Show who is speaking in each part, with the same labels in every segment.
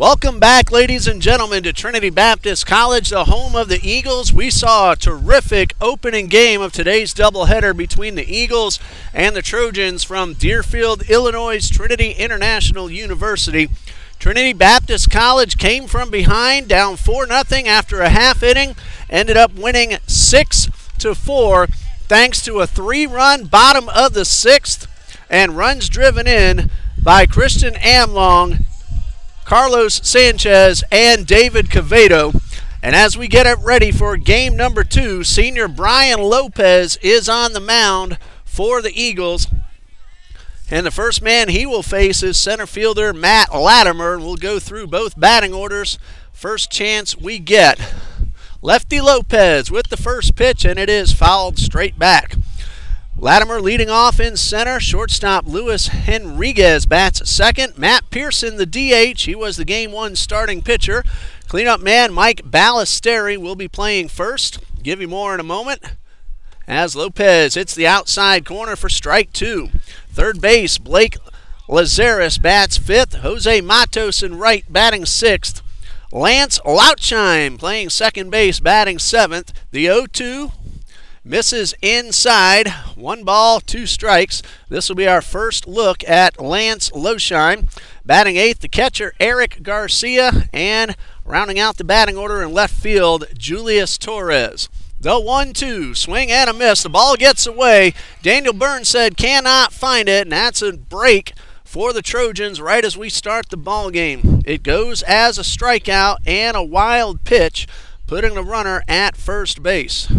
Speaker 1: Welcome back, ladies and gentlemen, to Trinity Baptist College, the home of the Eagles. We saw a terrific opening game of today's doubleheader between the Eagles and the Trojans from Deerfield, Illinois' Trinity International University. Trinity Baptist College came from behind, down 4-0 after a half inning, ended up winning 6-4 thanks to a 3-run bottom of the 6th and runs driven in by Christian Amlong, Carlos Sanchez, and David Cavedo. And as we get it ready for game number 2, senior Brian Lopez is on the mound for the Eagles. And the first man he will face is center fielder Matt Latimer. And we'll go through both batting orders. First chance we get. Lefty Lopez with the first pitch, and it is fouled straight back. Latimer leading off in center. Shortstop Luis Henriquez bats second. Matt Pearson, the DH. He was the Game 1 starting pitcher. Cleanup man Mike Ballesteri will be playing first. Give you more in a moment. As Lopez hits the outside corner for strike 2. Third base, Blake Lazaris bats fifth. Jose Matos in right batting sixth. Lance Lautsheim playing second base batting seventh. The 0-2. Misses inside. 1 ball, 2 strikes. This will be our first look at Lance Lautsheim. Batting eighth, the catcher Eric Garcia. And rounding out the batting order in left field, Julius Torres. The 1-2, swing and a miss. The ball gets away. Daniel Burnside cannot find it, and that's a break for the Trojans right as we start the ball game. It goes as a strikeout and a wild pitch, putting the runner at first base.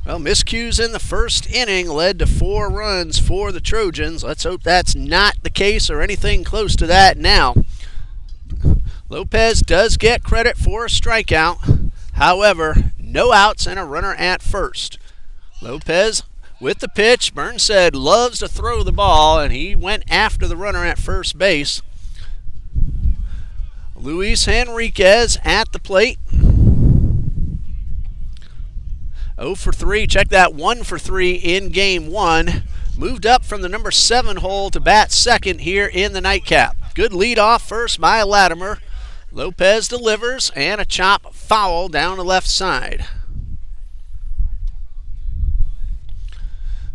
Speaker 1: Well, miscues in the first inning led to 4 runs for the Trojans. Let's hope that's not the case or anything close to that now. Lopez does get credit for a strikeout. However, no outs and a runner at first. Lopez with the pitch. Burnside loves to throw the ball, and he went after the runner at first base. Luis Henriquez at the plate. 0 for 3. Check that, 1 for 3 in game 1. Moved up from the number 7 hole to bat second here in the nightcap. Good lead off first by Latimer. Lopez delivers, and a chop foul down the left side.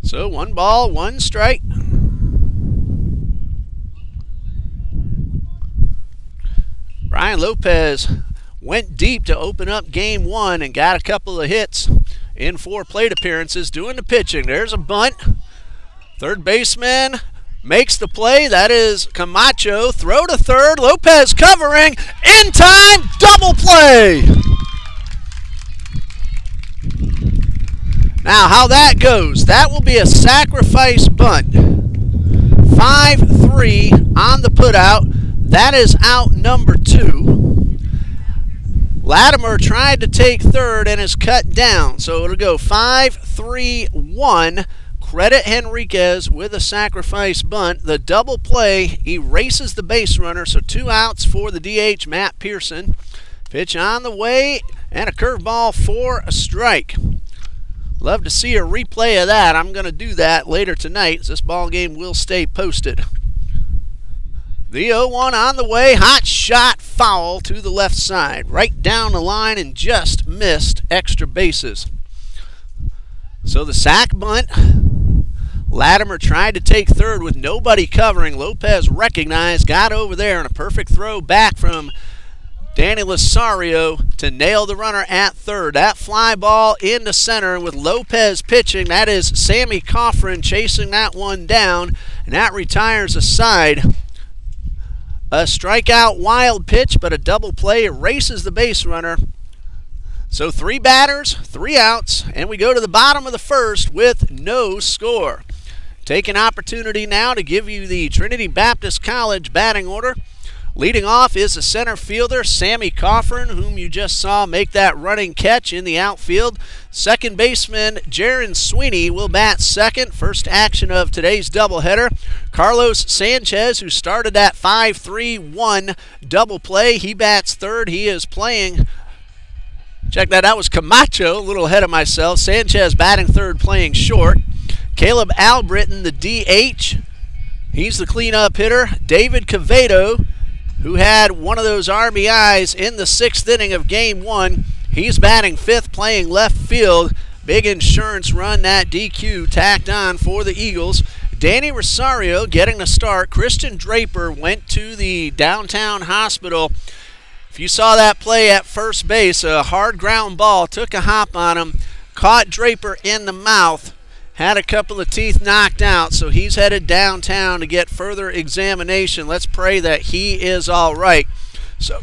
Speaker 1: So 1 ball, 1 strike. Brian Lopez went deep to open up game 1 and got a couple of hits in 4 plate appearances doing the pitching. There's a bunt. Third baseman makes the play. That is Camacho. Throw to third. Lopez covering. In time. Double play. Now how that goes. That will be a sacrifice bunt. 5-3 on the putout. That is out number 2. Latimer tried to take third and is cut down. So it'll go 5-3-1. Credit Henriquez with a sacrifice bunt. The double play erases the base runner, so 2 outs for the DH, Matt Pearson. Pitch on the way, and a curveball for a strike. Love to see a replay of that. I'm going to do that later tonight, as this ball game will stay posted. The 0-1 on the way. Hot shot foul to the left side. Right down the line and just missed extra bases. So the sac bunt. Latimer tried to take third with nobody covering. Lopez recognized, got over there, and a perfect throw back from Danny Lasario to nail the runner at third. That fly ball into center with Lopez pitching. That is Sammy Coffrin chasing that one down, and that retires a side. A strikeout wild pitch, but a double play erases the base runner. So 3 batters, 3 outs, and we go to the bottom of the first with no score. Take an opportunity now to give you the Trinity Baptist College batting order. Leading off is the center fielder, Sammy Coffrin, whom you just saw make that running catch in the outfield. Second baseman, Jaron Sweeney, will bat second. First action of today's doubleheader. Carlos Sanchez, who started that 5-3-1 double play, he bats third. He is playing, check that, that was Camacho, a little ahead of myself. Sanchez batting third, playing short. Caleb Albritton, the DH. He's the cleanup hitter, David Cavedo, who had one of those RBIs in the 6th inning of Game 1. He's batting 5th, playing left field. Big insurance run, that DQ tacked on for the Eagles. Danny Rosario getting the start. Christian Draper went to the downtown hospital. If you saw that play at first base, a hard ground ball, took a hop on him, caught Draper in the mouth, had a couple of teeth knocked out, so he's headed downtown to get further examination. Let's pray that he is all right. So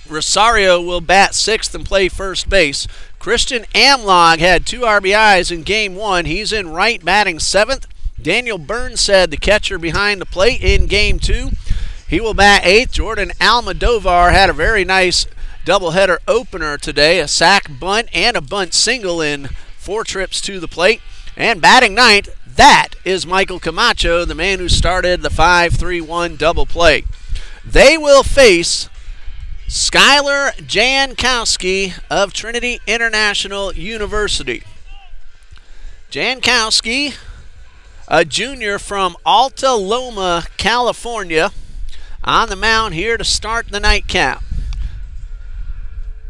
Speaker 1: Rosario will bat 6th and play first base. Christian Amlog had 2 RBIs in Game 1. He's in right, batting 7th. Daniel Burnside, the catcher behind the plate, in Game 2. He will bat 8th. Jordan Almodovar had a very nice doubleheader opener today. A sac bunt and a bunt single in 4 trips to the plate. And batting 9th, that is Michael Camacho, the man who started the 5-3-1 double play. They will face Skylar Jankowski of Trinity International University. Jankowski, a junior from Alta Loma, California, on the mound here to start the nightcap.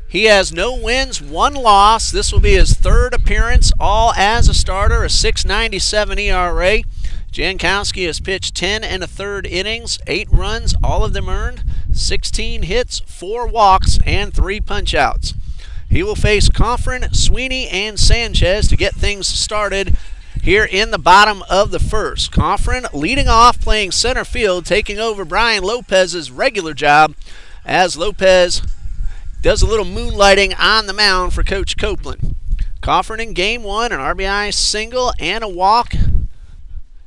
Speaker 1: He has no wins, 1 loss. This will be his 3rd appearance, all as a starter, a .697 ERA. Jankowski has pitched 10 1/3 innings, 8 runs, all of them earned, 16 hits, 4 walks, and 3 punch-outs. He will face Coffrin, Sweeney, and Sanchez to get things started here in the bottom of the 1st. Coffrin leading off, playing center field, taking over Brian Lopez's regular job as Lopez does a little moonlighting on the mound for Coach Copeland. Coffrin in Game 1, an RBI single and a walk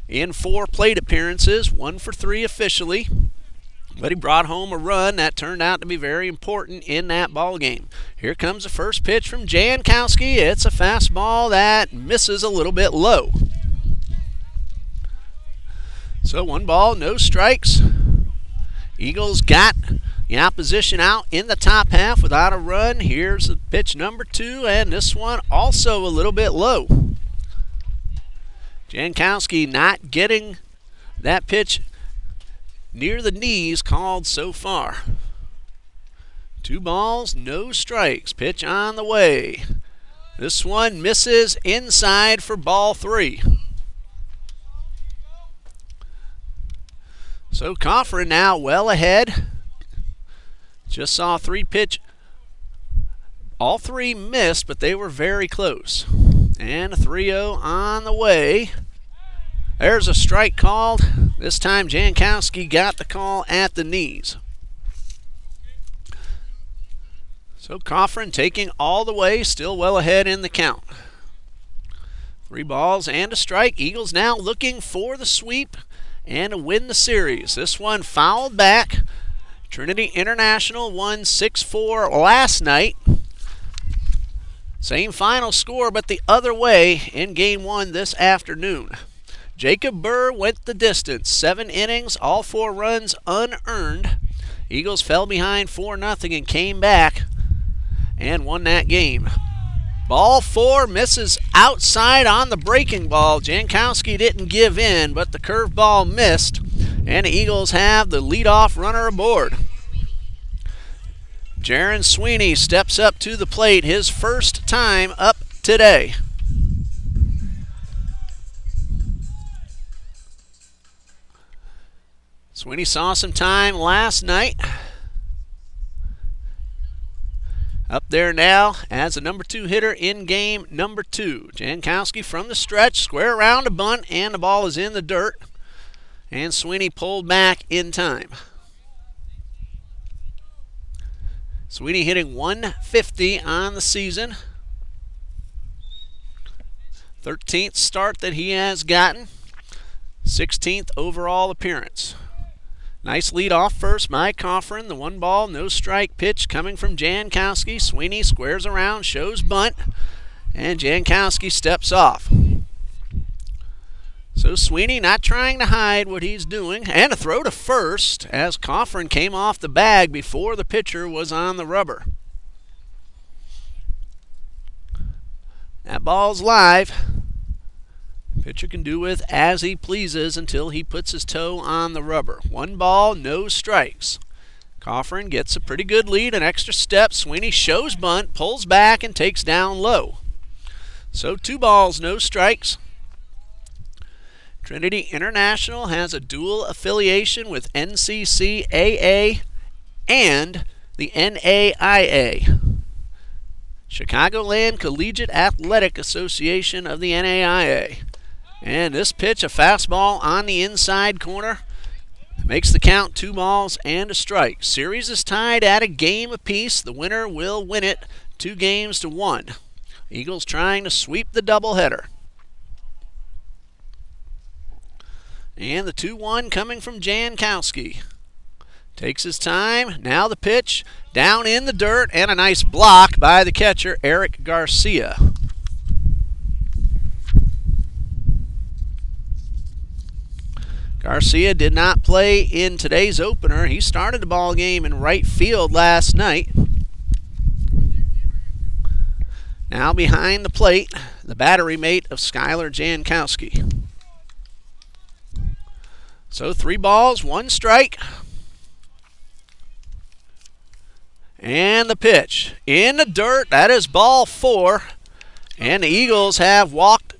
Speaker 1: in 4 plate appearances, 1 for 3 officially. But he brought home a run that turned out to be very important in that ball game. Here comes the first pitch from Jankowski. It's a fastball that misses a little bit low. So 1 ball, no strikes. Eagles got the opposition out in the top half without a run. Here's the pitch number 2, and this one also a little bit low. Jankowski not getting that pitch near the knees called so far. 2 balls, no strikes. Pitch on the way. This one misses inside for ball 3. So Coffrin now well ahead. Just saw 3 pitch. All 3 missed, but they were very close. And a 3-0 on the way. There's a strike called. This time Jankowski got the call at the knees. So Coffrin taking all the way, still well ahead in the count. 3 balls and a strike. Eagles now looking for the sweep and to win the series. This one fouled back. Trinity International won 6-4 last night. Same final score, but the other way in Game 1 this afternoon. Jacob Burr went the distance. 7 innings, all 4 runs unearned. Eagles fell behind 4-0 and came back and won that game. Ball 4 misses outside on the breaking ball. Jankowski didn't give in, but the curveball missed, and the Eagles have the leadoff runner aboard. Jaron Sweeney steps up to the plate, his first time up today. Sweeney saw some time last night. Up there now as a number 2 hitter in game number 2. Jankowski from the stretch, square around a bunt, and the ball is in the dirt. And Sweeney pulled back in time. Sweeney hitting .150 on the season. 13th start that he has gotten. 16th overall appearance. Nice lead off first by Coffrin. The 1 ball, no strike pitch coming from Jankowski. Sweeney squares around, shows bunt, and Jankowski steps off. So Sweeney not trying to hide what he's doing, and a throw to first as Coffrin came off the bag before the pitcher was on the rubber. That ball's live. Pitcher can do with as he pleases until he puts his toe on the rubber. 1 ball, no strikes. Coffrin gets a pretty good lead, an extra step. Sweeney shows bunt, pulls back, and takes down low. So 2 balls, no strikes. Trinity International has a dual affiliation with NCCAA and the NAIA. Chicagoland Collegiate Athletic Association of the NAIA. And this pitch, a fastball on the inside corner, makes the count 2 balls and a strike. Series is tied at a game apiece. The winner will win it 2-1. Eagles trying to sweep the doubleheader. And the 2-1 coming from Jankowski. Takes his time. Now the pitch down in the dirt, and a nice block by the catcher, Eric Garcia. Garcia did not play in today's opener. He started the ball game in right field last night. Now behind the plate, the battery mate of Skylar Jankowski. So 3 balls, 1 strike. And the pitch in the dirt. That is ball 4. And the Eagles have walked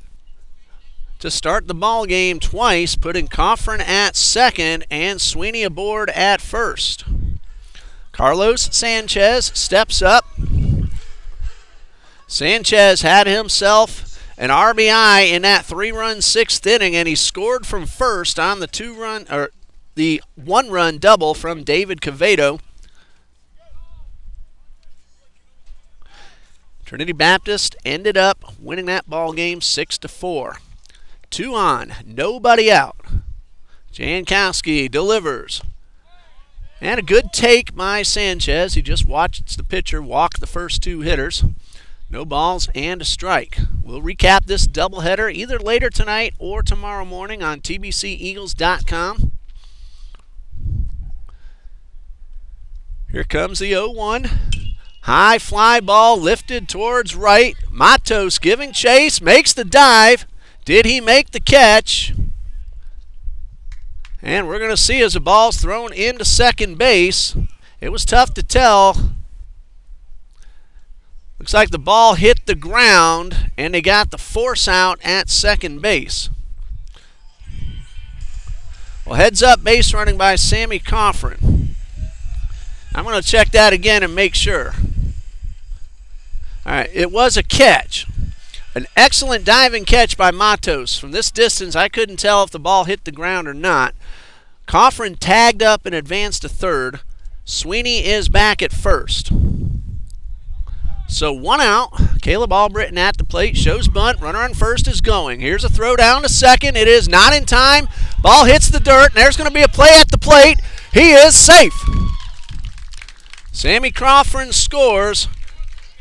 Speaker 1: to start the ball game twice, putting Coffrin at second and Sweeney aboard at first. Carlos Sanchez steps up. Sanchez had himself an RBI in that 3-run 6th inning, and he scored from first on the 1-run double from David Cavedo. Trinity Baptist ended up winning that ball game 6-4. 2 on, nobody out. Jankowski delivers. And a good take by Sanchez. He just watched the pitcher walk the first 2 hitters. No balls and a strike. We'll recap this doubleheader either later tonight or tomorrow morning on TBCEagles.com. Here comes the 0-1. High fly ball lifted towards right. Matos giving chase, makes the dive. Did he make the catch? And we're going to see as the ball's thrown into second base. It was tough to tell. Looks like the ball hit the ground, and they got the force out at second base. Well, heads up base running by Sammy Coffrin. I'm going to check that again and make sure. All right, it was a catch. An excellent diving catch by Matos. From this distance, I couldn't tell if the ball hit the ground or not. Coffrin tagged up and advanced to third. Sweeney is back at first. So 1 out. Caleb Albritton at the plate. Shows bunt. Runner on first is going. Here's a throw down to second. It is not in time. Ball hits the dirt, and there's going to be a play at the plate. He is safe. Sammy Coffrin scores.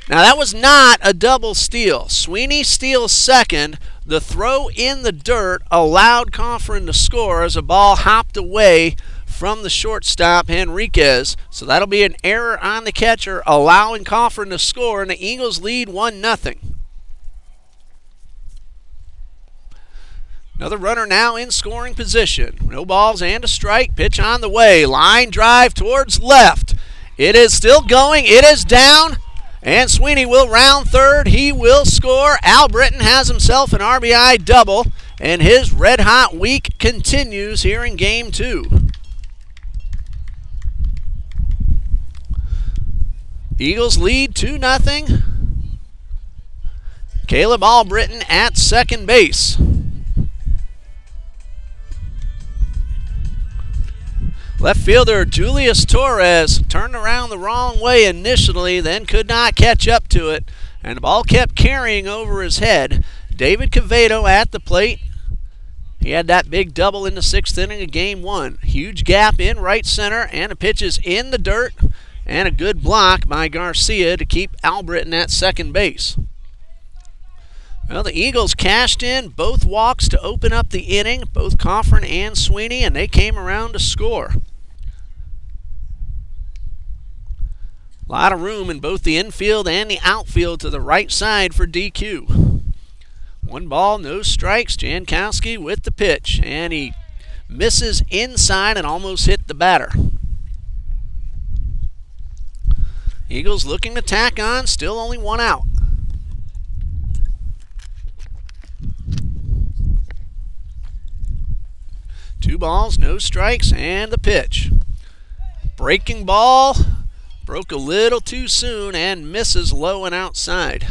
Speaker 1: Now that was not a double steal. Sweeney steals second. The throw in the dirt allowed Coffrin to score as a ball hopped away from the shortstop, Henriquez. So that'll be an error on the catcher, allowing Coffrin to score, and the Eagles lead 1-0. Another runner now in scoring position. No balls and a strike. Pitch on the way. Line drive towards left. It is still going. It is down. And Sweeney will round third. He will score. Albritton has himself an RBI double. And his red-hot week continues here in Game 2. Eagles lead 2-0. Caleb Albritton at second base. Left fielder Julius Torres turned around the wrong way initially, then could not catch up to it, and the ball kept carrying over his head. David Cavedo at the plate. He had that big double in the 6th inning of Game 1. Huge gap in right center, and the pitch is in the dirt, and a good block by Garcia to keep Albritton at second base. Well, the Eagles cashed in both walks to open up the inning, both Coffrin and Sweeney, and they came around to score. A lot of room in both the infield and the outfield to the right side for DQ. 1 ball, no strikes. Jankowski with the pitch, and he misses inside and almost hit the batter. Eagles looking to tack on, still only 1 out. Two balls, no strikes, and the pitch. Breaking ball, broke a little too soon and misses low and outside.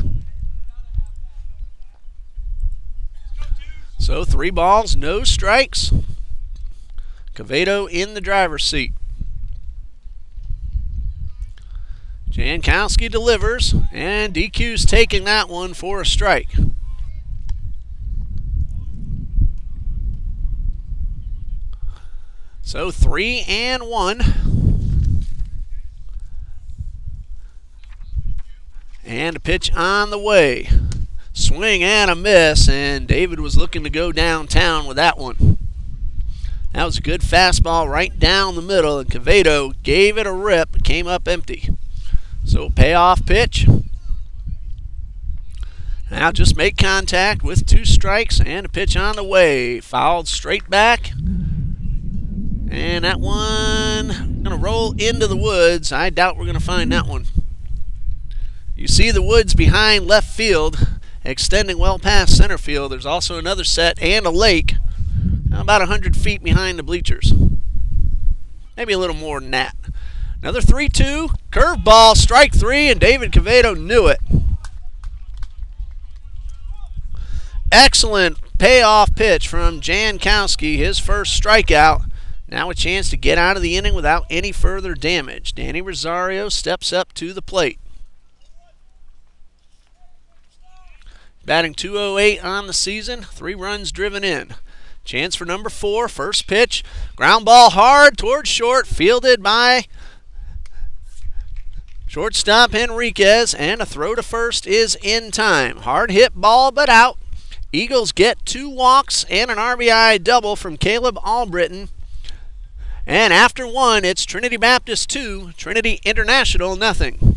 Speaker 1: So 3 balls, no strikes. Quevedo in the driver's seat. Jankowski delivers, and DQ's taking that one for a strike. So 3-1. And a pitch on the way. Swing and a miss, and David was looking to go downtown with that one. That was a good fastball right down the middle, and Quevedo gave it a rip, came up empty. So payoff pitch. Now just make contact with 2 strikes and a pitch on the way. Fouled straight back. And that one going to roll into the woods. I doubt we're going to find that one. You see the woods behind left field, extending well past center field. There's also another set and a lake about 100 feet behind the bleachers. Maybe a little more than that. Another 3-2, curveball, strike 3, and David Quevedo knew it. Excellent payoff pitch from Jankowski, his first strikeout. Now a chance to get out of the inning without any further damage. Danny Rosario steps up to the plate. Batting .208 on the season, 3 runs driven in. Chance for number 4, first pitch. Ground ball hard towards short, fielded by shortstop Henriquez, and a throw to first is in time. Hard hit ball, but out. Eagles get 2 walks and an RBI double from Caleb Albritton. And after 1, it's Trinity Baptist 2, Trinity International nothing.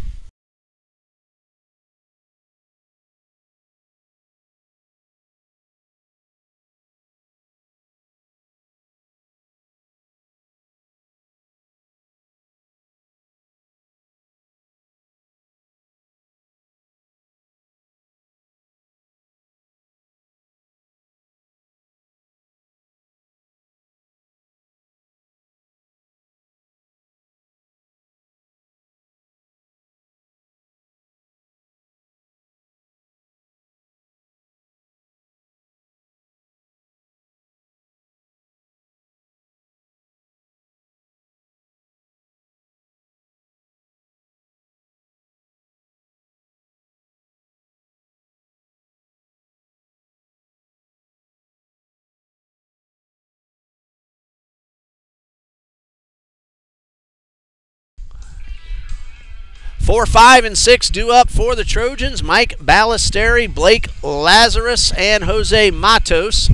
Speaker 1: Four, 5, and 6 due up for the Trojans. Mike Ballesteri, Blake Lazarus, and Jose Matos.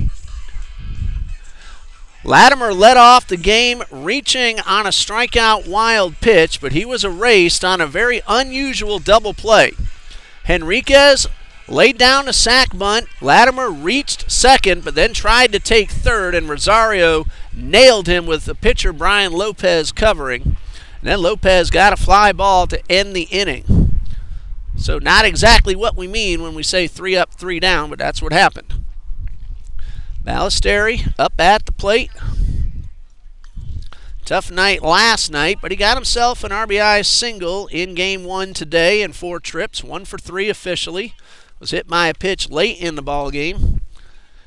Speaker 1: Latimer led off the game reaching on a strikeout wild pitch, but he was erased on a very unusual double play. Henriquez laid down a sac bunt. Latimer reached second, but then tried to take third, and Rosario nailed him with the pitcher Brian Lopez covering. And then Lopez got a fly ball to end the inning. So not exactly what we mean when we say 3 up, 3 down, but that's what happened. Ballesteri up at the plate. Tough night last night, but he got himself an RBI single in Game 1 today and 4 trips, 1 for 3 officially. Was hit by a pitch late in the ball game.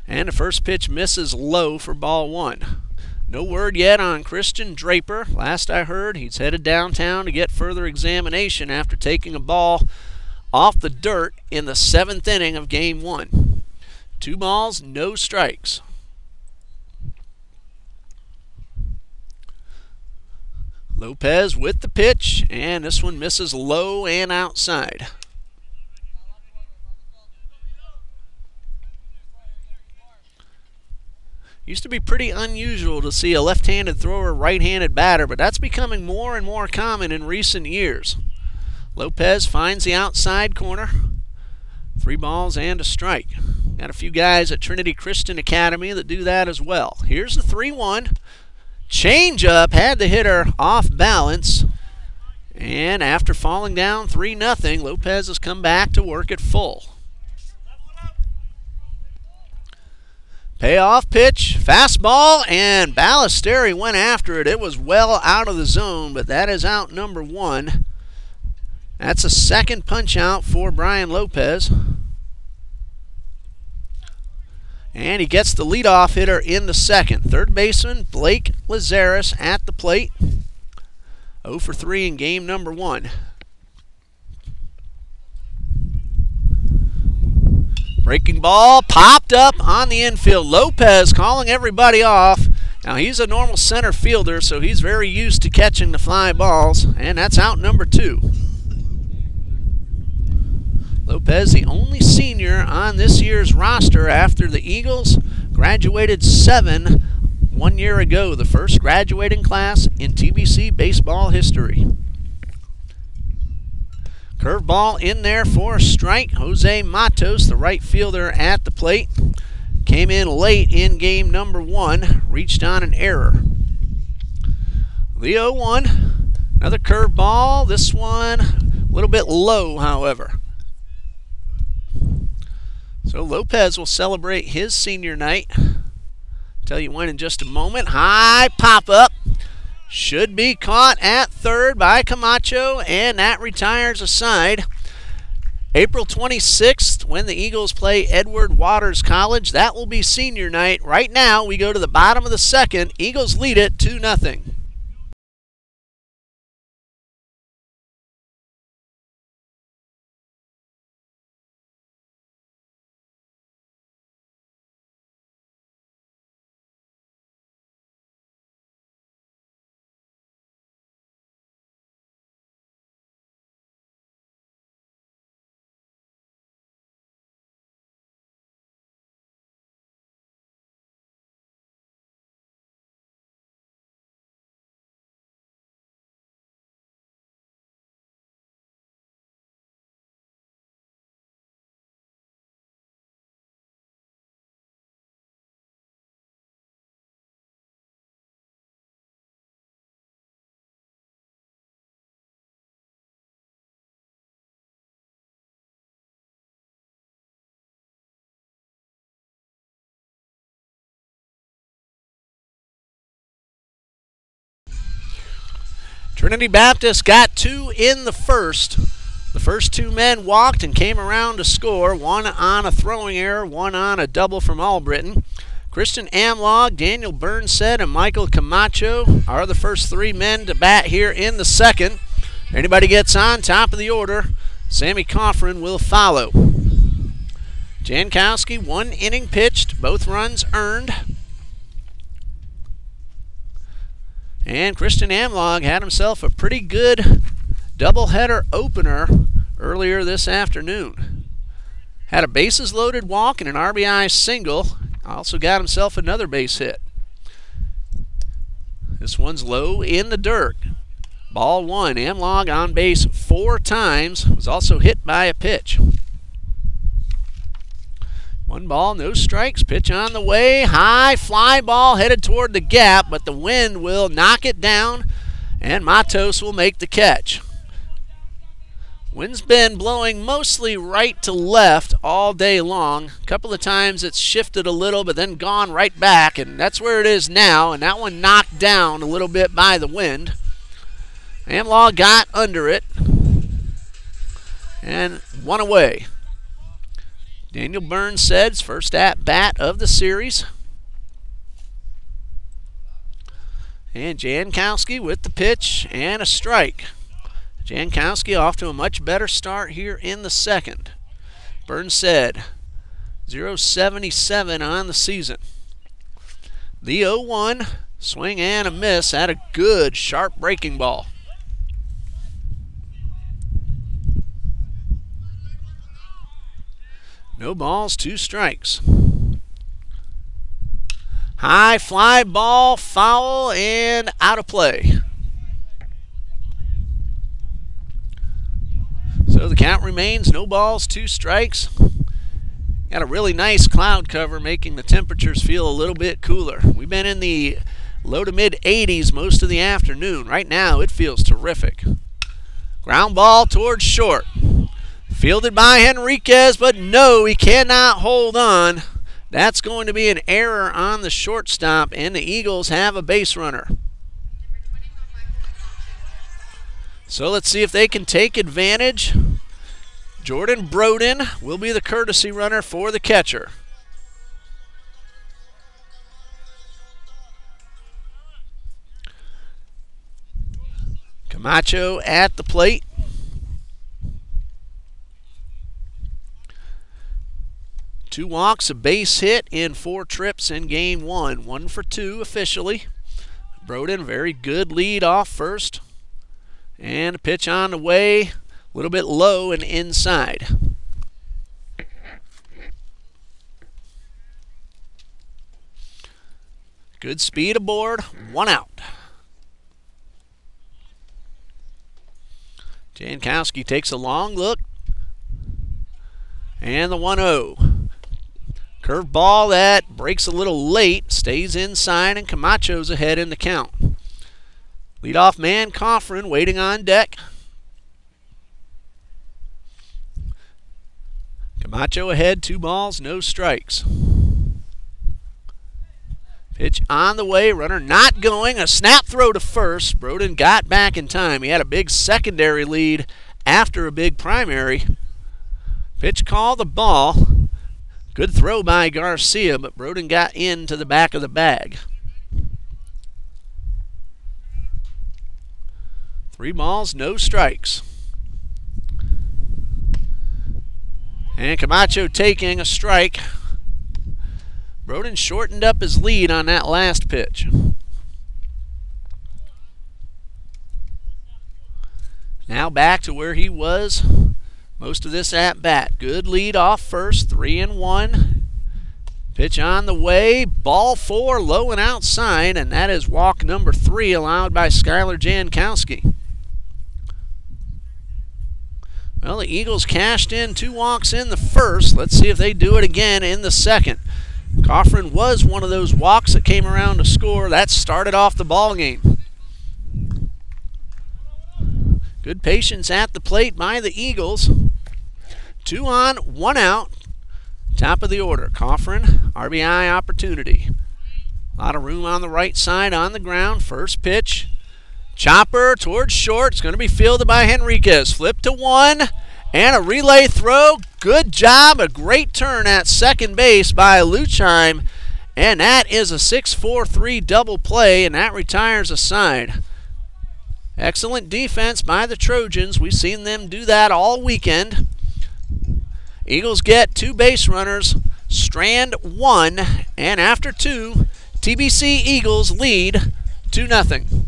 Speaker 1: And the first pitch misses low for ball 1. No word yet on Christian Draper. Last I heard, he's headed downtown to get further examination after taking a ball off the dirt in the 7th inning of Game 1. 2 balls, no strikes. Lopez with the pitch, and this one misses low and outside. Used to be pretty unusual to see a left-handed thrower, right-handed batter, but that's becoming more and more common in recent years. Lopez finds the outside corner. 3 balls and a strike. Got a few guys at Trinity Christian Academy that do that as well. Here's the 3-1. Change up, had the hitter off balance. And after falling down 3-0, Lopez has come back to work it full. Payoff pitch, fastball, and Ballesteri went after it. It was well out of the zone, but that is out number 1. That's a second punch out for Brian Lopez. And he gets the leadoff hitter in the second. Third baseman Blake Lazaris at the plate. 0 for 3 in game number 1. Breaking ball popped up on the infield. Lopez calling everybody off. Now he's a normal center fielder, so he's very used to catching the fly balls, and that's out number 2. Lopez, the only senior on this year's roster after the Eagles graduated 7 1 year ago, the first graduating class in TBC baseball history. Curveball in there for a strike. Jose Matos, the right fielder at the plate, came in late in game number 1, reached on an error. The 0-1, another curveball. This one a little bit low, however. So Lopez will celebrate his senior night. Tell you when in just a moment. High pop-up. Should be caught at third by Camacho, and that retires a side. April 26th, when the Eagles play Edward Waters College, that will be senior night. Right now, we go to the bottom of the second. Eagles lead it 2-0. Trinity Baptist got 2 in the first. The first 2 men walked and came around to score, one on a throwing error, one on a double from Albritton. Christian Amlog, Daniel Burnset, and Michael Camacho are the first 3 men to bat here in the second. Anybody gets on top of the order, Sammy Coffrin will follow. Jankowski, 1 inning pitched, both runs earned. And Christian Amlog had himself a pretty good doubleheader opener earlier this afternoon. Had a bases loaded walk and an RBI single. Also got himself another base hit. This one's low in the dirt. Ball 1. Amlog on base 4 times. Was also hit by a pitch. 1 ball, no strikes. Pitch on the way. High fly ball headed toward the gap, but the wind will knock it down, and Matos will make the catch. Wind's been blowing mostly right to left all day long. A couple of times it's shifted a little, but then gone right back, and that's where it is now, and that one knocked down a little bit by the wind. Amlog got under it and 1 away. Daniel Burnset's first at-bat of the series. And Jankowski with the pitch and a strike. Jankowski off to a much better start here in the second. Burnset, 0.77 on the season. The 0-1, swing and a miss at a good, sharp breaking ball. No balls, 2 strikes. High fly ball, foul, and out of play. So the count remains no balls, 2 strikes. Got a really nice cloud cover, making the temperatures feel a little bit cooler. We've been in the low to mid 80s most of the afternoon. Right now it feels terrific. Ground ball towards short. Fielded by Henriquez, but no, he cannot hold on. That's going to be an error on the shortstop, and the Eagles have a base runner. So let's see if they can take advantage. Jordan Broden will be the courtesy runner for the catcher. Camacho at the plate. Two walks, a base hit in 4 trips in game 1. 1 for 2 officially. Broden, very good lead off first. And a pitch on the way, a little bit low and inside. Good speed aboard, 1 out. Jankowski takes a long look. And the 1-0. Curved ball that breaks a little late, stays inside, and Camacho's ahead in the count. Leadoff man Coffrin waiting on deck. Camacho ahead, 2 balls, no strikes. Pitch on the way, runner not going, a snap throw to first. Broden got back in time. He had a big secondary lead after a big primary. Pitch call, the ball. Good throw by Garcia, but Broden got into the back of the bag. 3 balls, no strikes. And Camacho taking a strike. Broden shortened up his lead on that last pitch. Now back to where he was most of this at-bat. Good lead off first, 3-1. Pitch on the way, ball 4, low and outside, and that is walk number 3 allowed by Skylar Jankowski. Well, the Eagles cashed in 2 walks in the first. Let's see if they do it again in the second. Coffrin was one of those walks that came around to score. That started off the ball game. Good patience at the plate by the Eagles. 2 on, 1 out. Top of the order. Coffrin, RBI opportunity. A lot of room on the right side on the ground. First pitch. Chopper towards short. It's going to be fielded by Henriquez. Flip to 1 and a relay throw. Good job. A great turn at second base by Luchheim. And that is a 6-4-3 double play, and that retires a side. Excellent defense by the Trojans. We've seen them do that all weekend. Eagles get 2 base runners, strand 1, and after 2, TBC Eagles lead 2-0.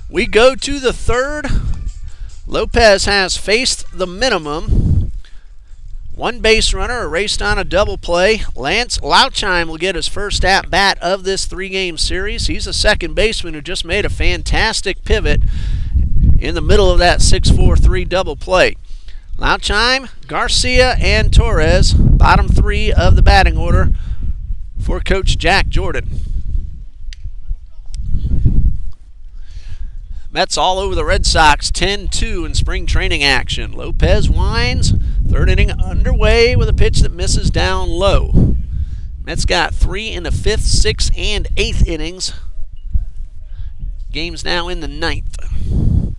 Speaker 1: We go to the third. Lopez has faced the minimum. 1 base runner erased on a double play. Lance Lauchheim will get his first at-bat of this 3-game series. He's a second baseman who just made a fantastic pivot in the middle of that 6-4-3 double play. Lauchheim, Garcia, and Torres, bottom 3 of the batting order for Coach Jack Jordan. Mets all over the Red Sox, 10-2 in spring training action. Lopez winds, 3rd inning underway with a pitch that misses down low. Mets got 3 in the 5th, 6th, and 8th innings. Game's now in the 9th.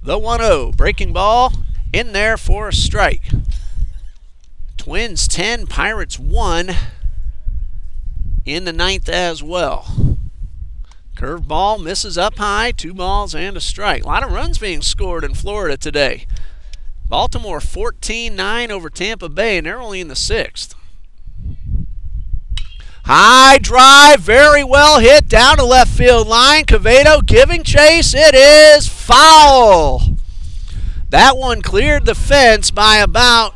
Speaker 1: The 1-0. Breaking ball in there for a strike. Twins 10, Pirates 1 in the 9th as well. Curve ball misses up high. 2 balls and a strike. A lot of runs being scored in Florida today. Baltimore 14-9 over Tampa Bay, and they're only in the 6th. High drive, very well hit down to left field line. Quevedo giving chase. It is foul. That one cleared the fence by about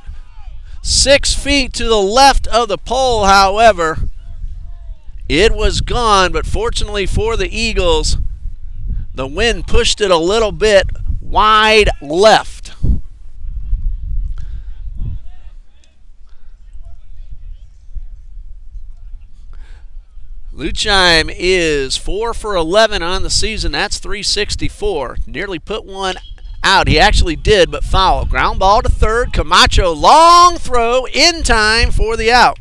Speaker 1: 6 feet to the left of the pole, however. It was gone, but fortunately for the Eagles, the wind pushed it a little bit wide left. Luchheim is 4 for 11 on the season. That's .364. Nearly put one out. He actually did, but foul. Ground ball to third. Camacho, long throw in time for the out.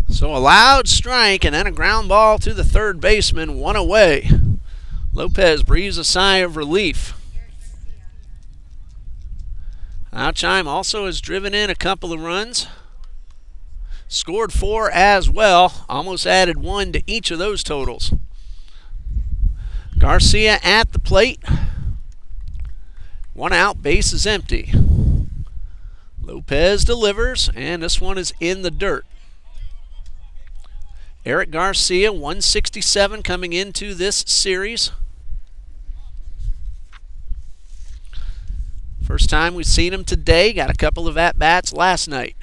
Speaker 1: So a loud strike and then a ground ball to the third baseman, 1 away. Lopez breathes a sigh of relief. Luchheim also has driven in a couple of runs. Scored 4 as well. Almost added 1 to each of those totals. Garcia at the plate. 1 out, base is empty. Lopez delivers, and this one is in the dirt. Eric Garcia, 167 coming into this series. First time we've seen him today. Got a couple of at-bats last night.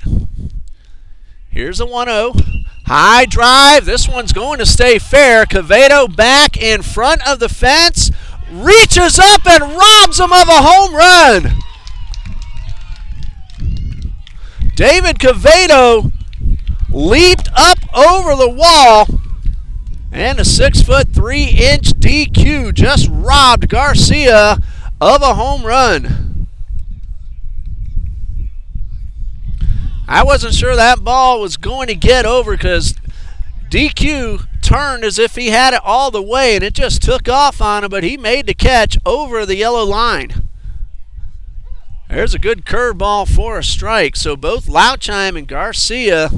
Speaker 1: Here's a 1-0. High drive. This one's going to stay fair. Quevedo back in front of the fence. Reaches up and robs him of a home run. David Quevedo leaped up over the wall, and a 6'3" DQ just robbed Garcia of a home run. I wasn't sure that ball was going to get over because DQ turned as if he had it all the way, and it just took off on him, but he made the catch over the yellow line. There's a good curveball for a strike. So both Luchheim and Garcia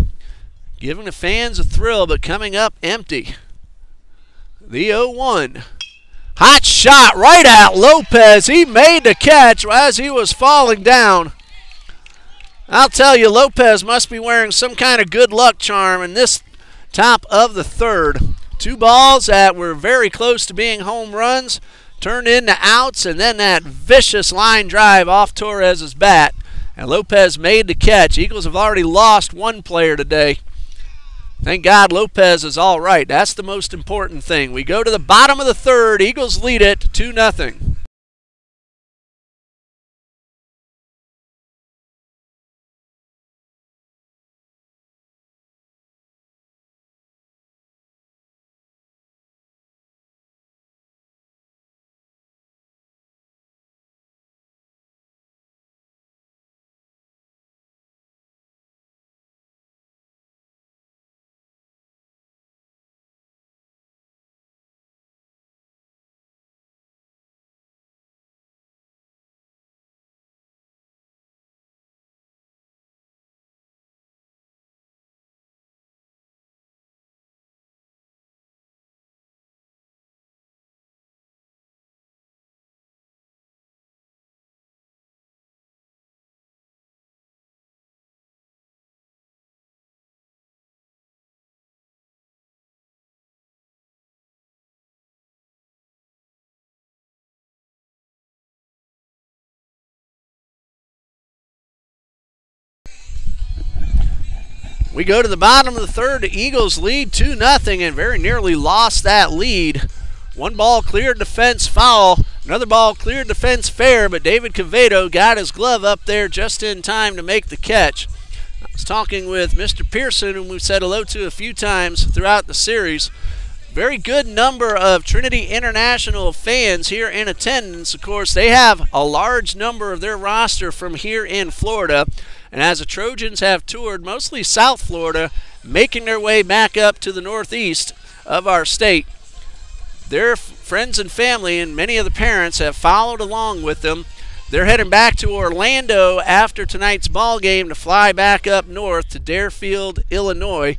Speaker 1: giving the fans a thrill, but coming up empty. The 0-1. Hot shot right at Lopez. He made the catch as he was falling down. I'll tell you, Lopez must be wearing some kind of good luck charm in this top of the third. 2 balls that were very close to being home runs turned into outs, and then that vicious line drive off Torres's bat. And Lopez made the catch. Eagles have already lost 1 player today. Thank God Lopez is all right. That's the most important thing. We go to the bottom of the third. Eagles lead it 2-0. We go to the bottom of the third. The Eagles lead 2-0 and very nearly lost that lead. 1 ball cleared the fence foul. Another ball cleared the fence fair, but David Quevedo got his glove up there just in time to make the catch. I was talking with Mr. Pearson, whom we've said hello to a few times throughout the series. Very good number of Trinity International fans here in attendance. Of course, they have a large number of their roster from here in Florida. And as the Trojans have toured mostly South Florida, making their way back up to the northeast of our state, their friends and family and many of the parents have followed along with them. They're heading back to Orlando after tonight's ball game to fly back up north to Deerfield, Illinois.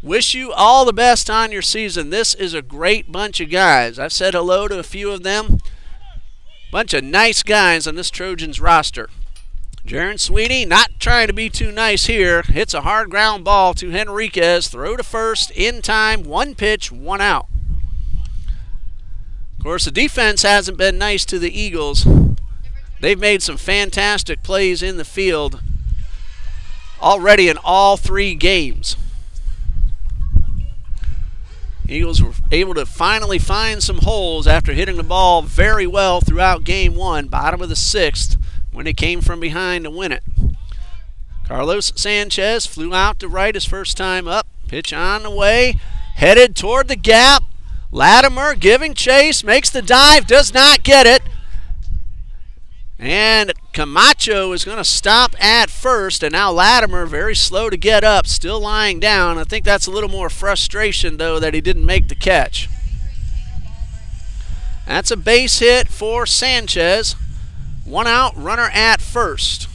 Speaker 1: Wish you all the best on your season. This is a great bunch of guys. I've said hello to a few of them. Bunch of nice guys on this Trojans roster. Jaron Sweeney not trying to be too nice here. Hits a hard ground ball to Henriquez. Throw to first in time. One pitch, one out. Of course, the defense hasn't been nice to the Eagles. They've made some fantastic plays in the field already in all 3 games. Eagles were able to finally find some holes after hitting the ball very well throughout game 1, bottom of the 6th, when they came from behind to win it. Carlos Sanchez flew out to right his first time up. Pitch on the way, headed toward the gap. Latimer giving chase, makes the dive, does not get it. And Camacho is going to stop at first, and now Latimer very slow to get up, still lying down. I think that's a little more frustration, though, that he didn't make the catch. That's a base hit for Sanchez. 1 out, runner at first.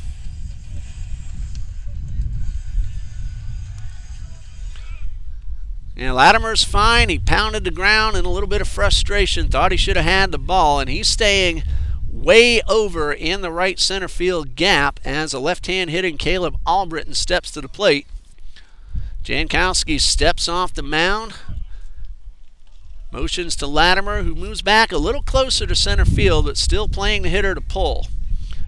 Speaker 1: And Latimer's fine. He pounded the ground in a little bit of frustration. Thought he should have had the ball, and he's staying way over in the right center field gap as a left-hand hitting Caleb Albritton steps to the plate. Jankowski steps off the mound. Motions to Latimer, who moves back a little closer to center field, but still playing the hitter to pull.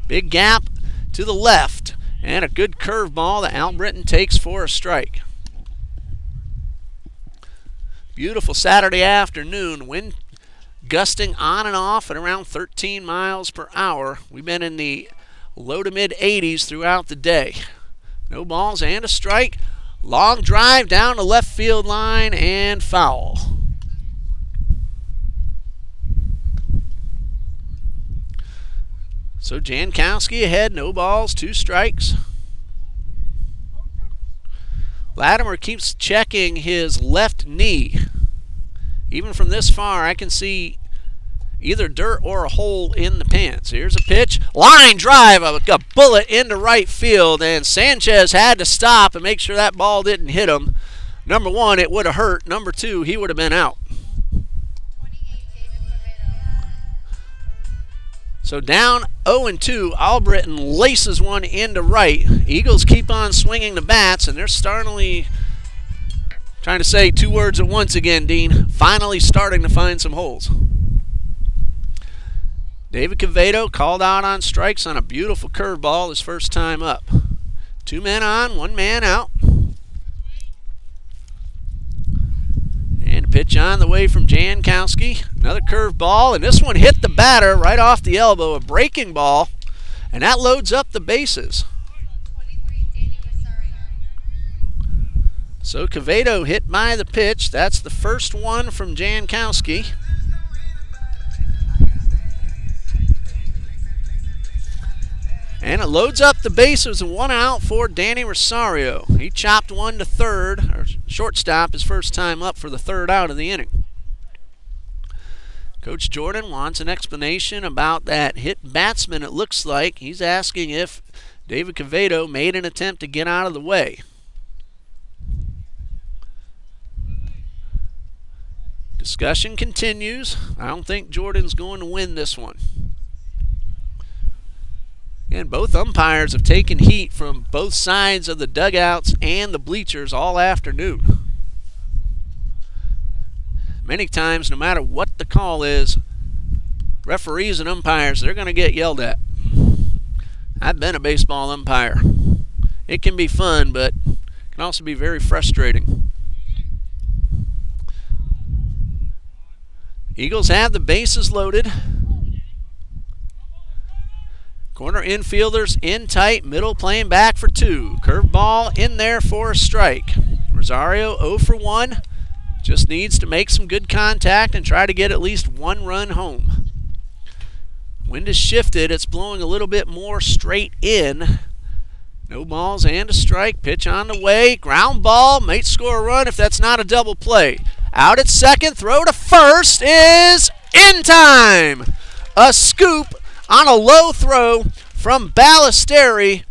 Speaker 1: Big gap to the left, and a good curveball that Albritton takes for a strike. Beautiful Saturday afternoon. Wind gusting on and off at around 13 miles per hour. We've been in the low to mid 80s throughout the day. No balls and a strike. Long drive down the left field line and foul. So Jankowski ahead, no balls, 2 strikes. Latimer keeps checking his left knee. Even from this far, I can see either dirt or a hole in the pants. Here's a pitch. Line drive, a bullet into right field, and Sanchez had to stop and make sure that ball didn't hit him. Number 1, it would have hurt. Number 2, he would have been out. So down 0-2, Albritton laces one into right. Eagles keep on swinging the bats, and they're starting, trying to say 2 words at once again, Dean. Finally starting to find some holes. David Quevedo called out on strikes on a beautiful curveball his first time up. 2 men on, 1 man out. And a pitch on the way from Jankowski. Another curveball, and this one hit the batter right off the elbow, a breaking ball, and that loads up the bases. So Quevedo hit by the pitch. That's the first one from Jankowski. And it loads up the bases, and 1 out for Danny Rosario. He chopped one to third, or shortstop, his first time up for the 3rd out of the inning. Coach Jordan wants an explanation about that hit batsman, it looks like. He's asking if David Quevedo made an attempt to get out of the way. Discussion continues. I don't think Jordan's going to win this one. And both umpires have taken heat from both sides of the dugouts and the bleachers all afternoon. Many times, no matter what the call is, referees and umpires, they're going to get yelled at. I've been a baseball umpire. It can be fun, but it can also be very frustrating. Eagles have the bases loaded. Corner infielders in tight, middle playing back for 2. Curveball in there for a strike. Rosario 0 for 1. Just needs to make some good contact and try to get at least 1 run home. Wind has shifted. It's blowing a little bit more straight in. No balls and a strike. Pitch on the way. Ground ball. Might score a run if that's not a double play. Out at second. Throw to first is in time. A scoop on a low throw from Ballesteri.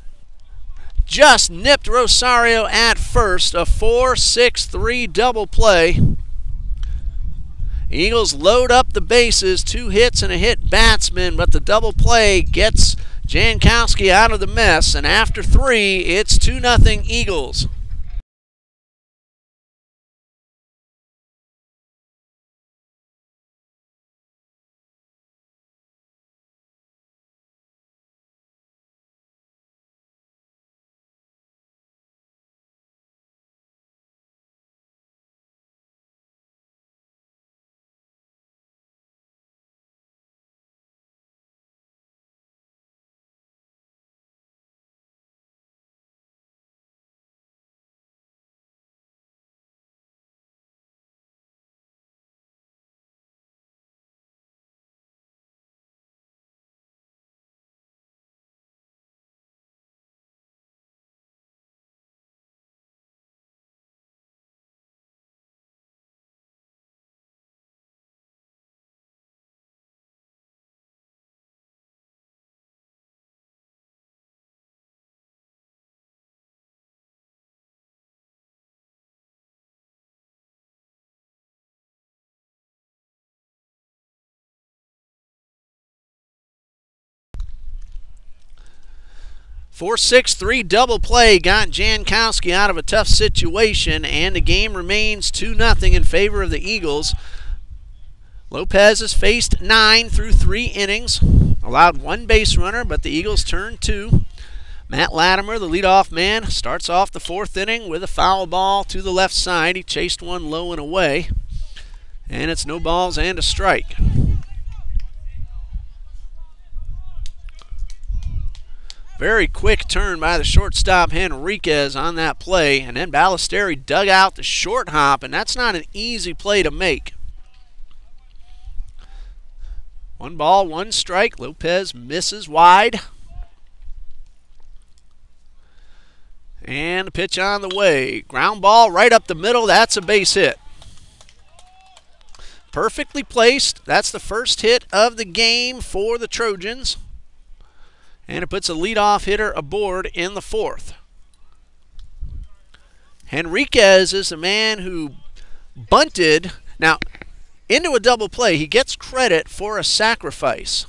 Speaker 1: Just nipped Rosario at first. A 4-6-3 double play. Eagles load up the bases. 2 hits and a hit batsman, but the double play gets Jankowski out of the mess, and after 3, it's 2-0 Eagles. A 4-6-3 double play got Jankowski out of a tough situation, and the game remains 2-0 in favor of the Eagles. Lopez has faced 9 through 3 innings, allowed 1 base runner, but the Eagles turned 2. Matt Latimer, the leadoff man, starts off the 4th inning with a foul ball to the left side. He chased one low and away, and it's no balls and a strike. Very quick turn by the shortstop Henriquez on that play, and then Ballesteri dug out the short hop, and that's not an easy play to make. 1 ball, 1 strike. Lopez misses wide. And a pitch on the way. Ground ball right up the middle. That's a base hit. Perfectly placed. That's the first hit of the game for the Trojans. And it puts a leadoff hitter aboard in the 4th. Henriquez is the man who bunted. Now, into a double play, he gets credit for a sacrifice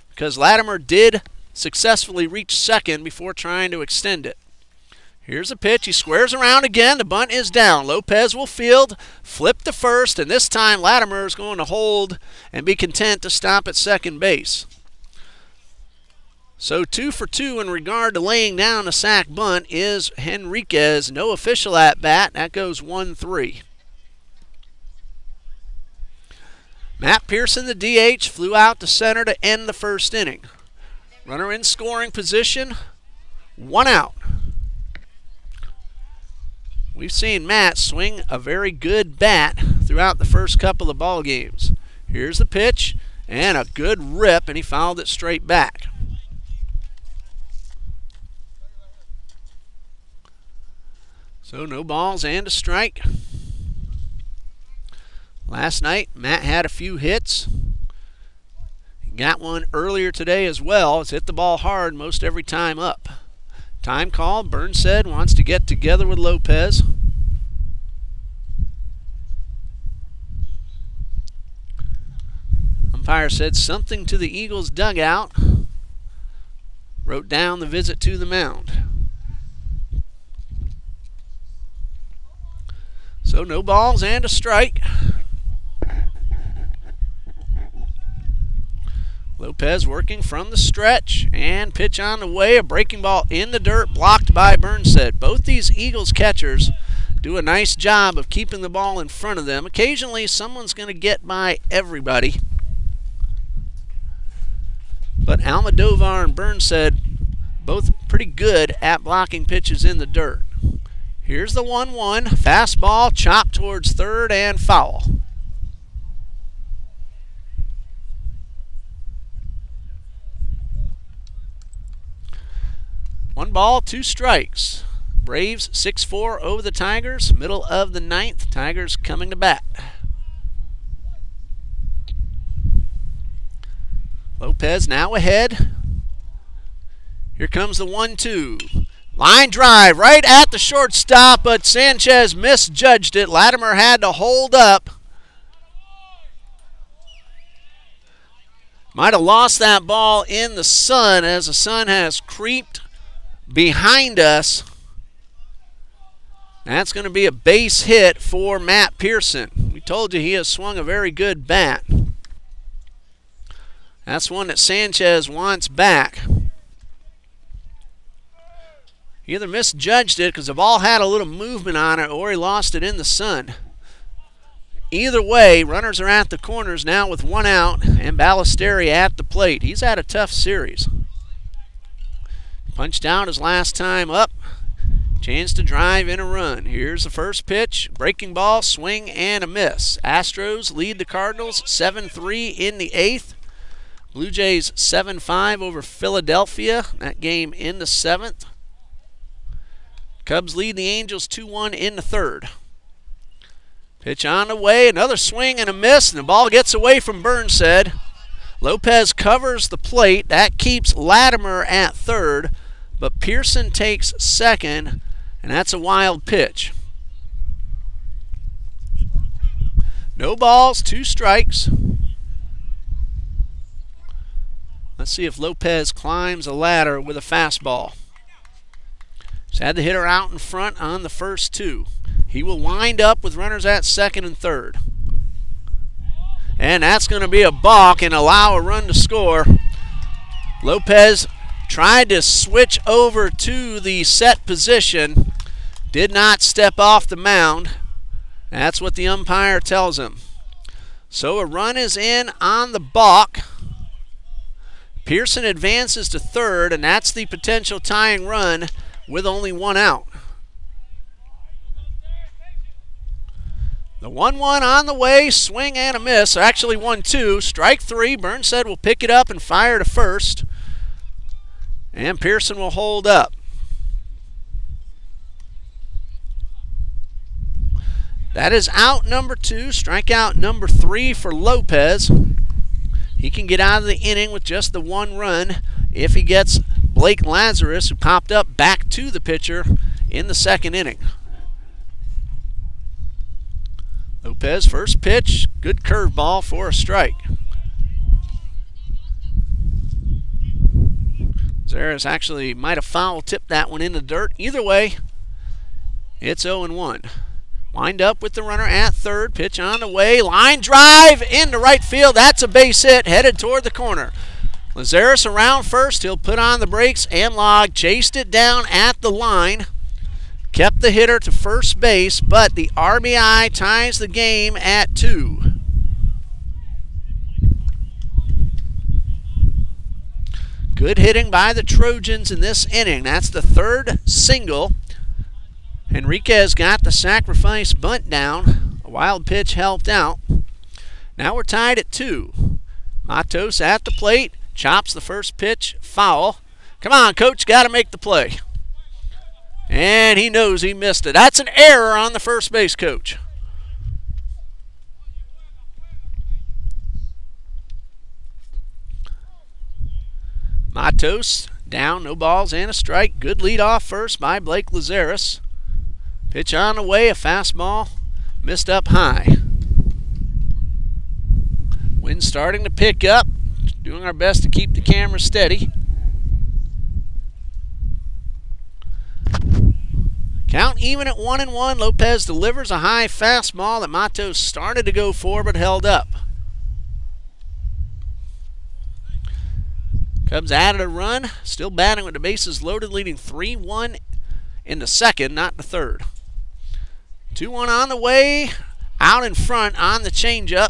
Speaker 1: because Latimer did successfully reach second before trying to extend it. Here's a pitch. He squares around again. The bunt is down. Lopez will field, flip to first, and this time Latimer is going to hold and be content to stop at second base. So 2 for 2 in regard to laying down a sac bunt is Henriquez. No official at bat. That goes 1-3. Matt Pearson, the DH, flew out to center to end the 1st inning. Runner in scoring position. 1 out. We've seen Matt swing a very good bat throughout the first couple of ball games. Here's the pitch and a good rip, and he fouled it straight back. So no balls and a strike. Last night, Matt had a few hits. He got one earlier today as well. He's hit the ball hard most every time up. Time call. Burnside wants to get together with Lopez. Umpire said something to the Eagles dugout. Wrote down the visit to the mound. So no balls and a strike. Lopez working from the stretch, and pitch on the way. A breaking ball in the dirt, blocked by Burnside. Both these Eagles catchers do a nice job of keeping the ball in front of them. Occasionally someone's going to get by everybody. But Almodovar and Burnside both pretty good at blocking pitches in the dirt. Here's the 1-1. Fastball chopped towards third and foul. ball, 2 strikes. Braves 6-4 over the Tigers. Middle of the 9th. Tigers coming to bat. Lopez now ahead. Here comes the 1-2. Line drive right at the shortstop, but Sanchez misjudged it. Latimer had to hold up. Might have lost that ball in the sun as the sun has creeped behind us. That's going to be a base hit for Matt Pearson. We told you he has swung a very good bat. That's one that Sanchez wants back. He either misjudged it because the ball had a little movement on it, or he lost it in the sun. Either way, runners are at the corners now with 1 out, and Ballesteri at the plate. He's had a tough series. Punched out his last time up. Chance to drive in a run. Here's the first pitch. Breaking ball, swing, and a miss. Astros lead the Cardinals 7-3 in the 8th. Blue Jays 7-5 over Philadelphia. That game in the 7th. Cubs lead the Angels 2-1 in the 3rd. Pitch on the way, another swing and a miss, and the ball gets away from Burnside. Lopez covers the plate. That keeps Latimer at 3rd, but Pearson takes 2nd, and that's a wild pitch. No balls, 2 strikes. Let's see if Lopez climbs a ladder with a fastball. He's had the hitter out in front on the first 2. He will wind up with runners at 2nd and 3rd. And that's going to be a balk and allow a run to score. Lopez tried to switch over to the set position. Did not step off the mound. That's what the umpire tells him. So a run is in on the balk. Pearson advances to 3rd, and that's the potential tying run with only 1 out. The 1-1 on the way, swing and a miss. Actually 1-2, strike 3. Burnside will pick it up and fire to first. And Pearson will hold up. That is out number 2, strikeout number 3 for Lopez. He can get out of the inning with just the 1 run if he gets Blake Lazarus, who popped up, back to the pitcher in the 2nd inning. Lopez, first pitch, good curveball for a strike. Zares actually might have foul tipped that one in the dirt. Either way, it's 0-1. Wind up with the runner at 3rd. Pitch on the way. Line drive into right field. That's a base hit headed toward the corner. Lazarus around first. He'll put on the brakes and log. Chased it down at the line. Kept the hitter to first base, but the RBI ties the game at 2. Good hitting by the Trojans in this inning. That's the 3rd single. Henriquez got the sacrifice bunt down. A wild pitch helped out. Now we're tied at 2. Matos at the plate. Chops the first pitch foul. Come on, coach, got to make the play. And he knows he missed it. That's an error on the first base coach. Matos down, no balls and a strike. Good lead off first by Blake Lazarus. Pitch on the way, a fastball, missed up high. Wind starting to pick up. Doing our best to keep the camera steady. Count even at 1-1. Lopez delivers a high fastball that Matos started to go for but held up. Cubs added a run. Still batting with the bases loaded, leading 3-1 in the 2nd, not the 3rd. 2-1 on the way. Out in front on the changeup.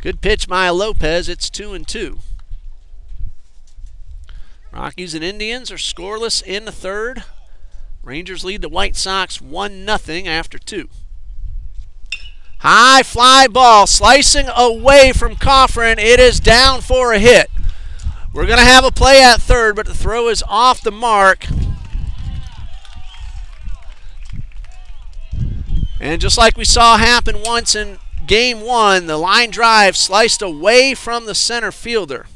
Speaker 1: Good pitch by Lopez. It's 2-2. Rockies and Indians are scoreless in the 3rd. Rangers lead the White Sox 1-0 after 2. High fly ball slicing away from Coffrin. It is down for a hit. We're going to have a play at 3rd, but the throw is off the mark. And just like we saw happen once in game one, the line drive sliced away from the center fielder.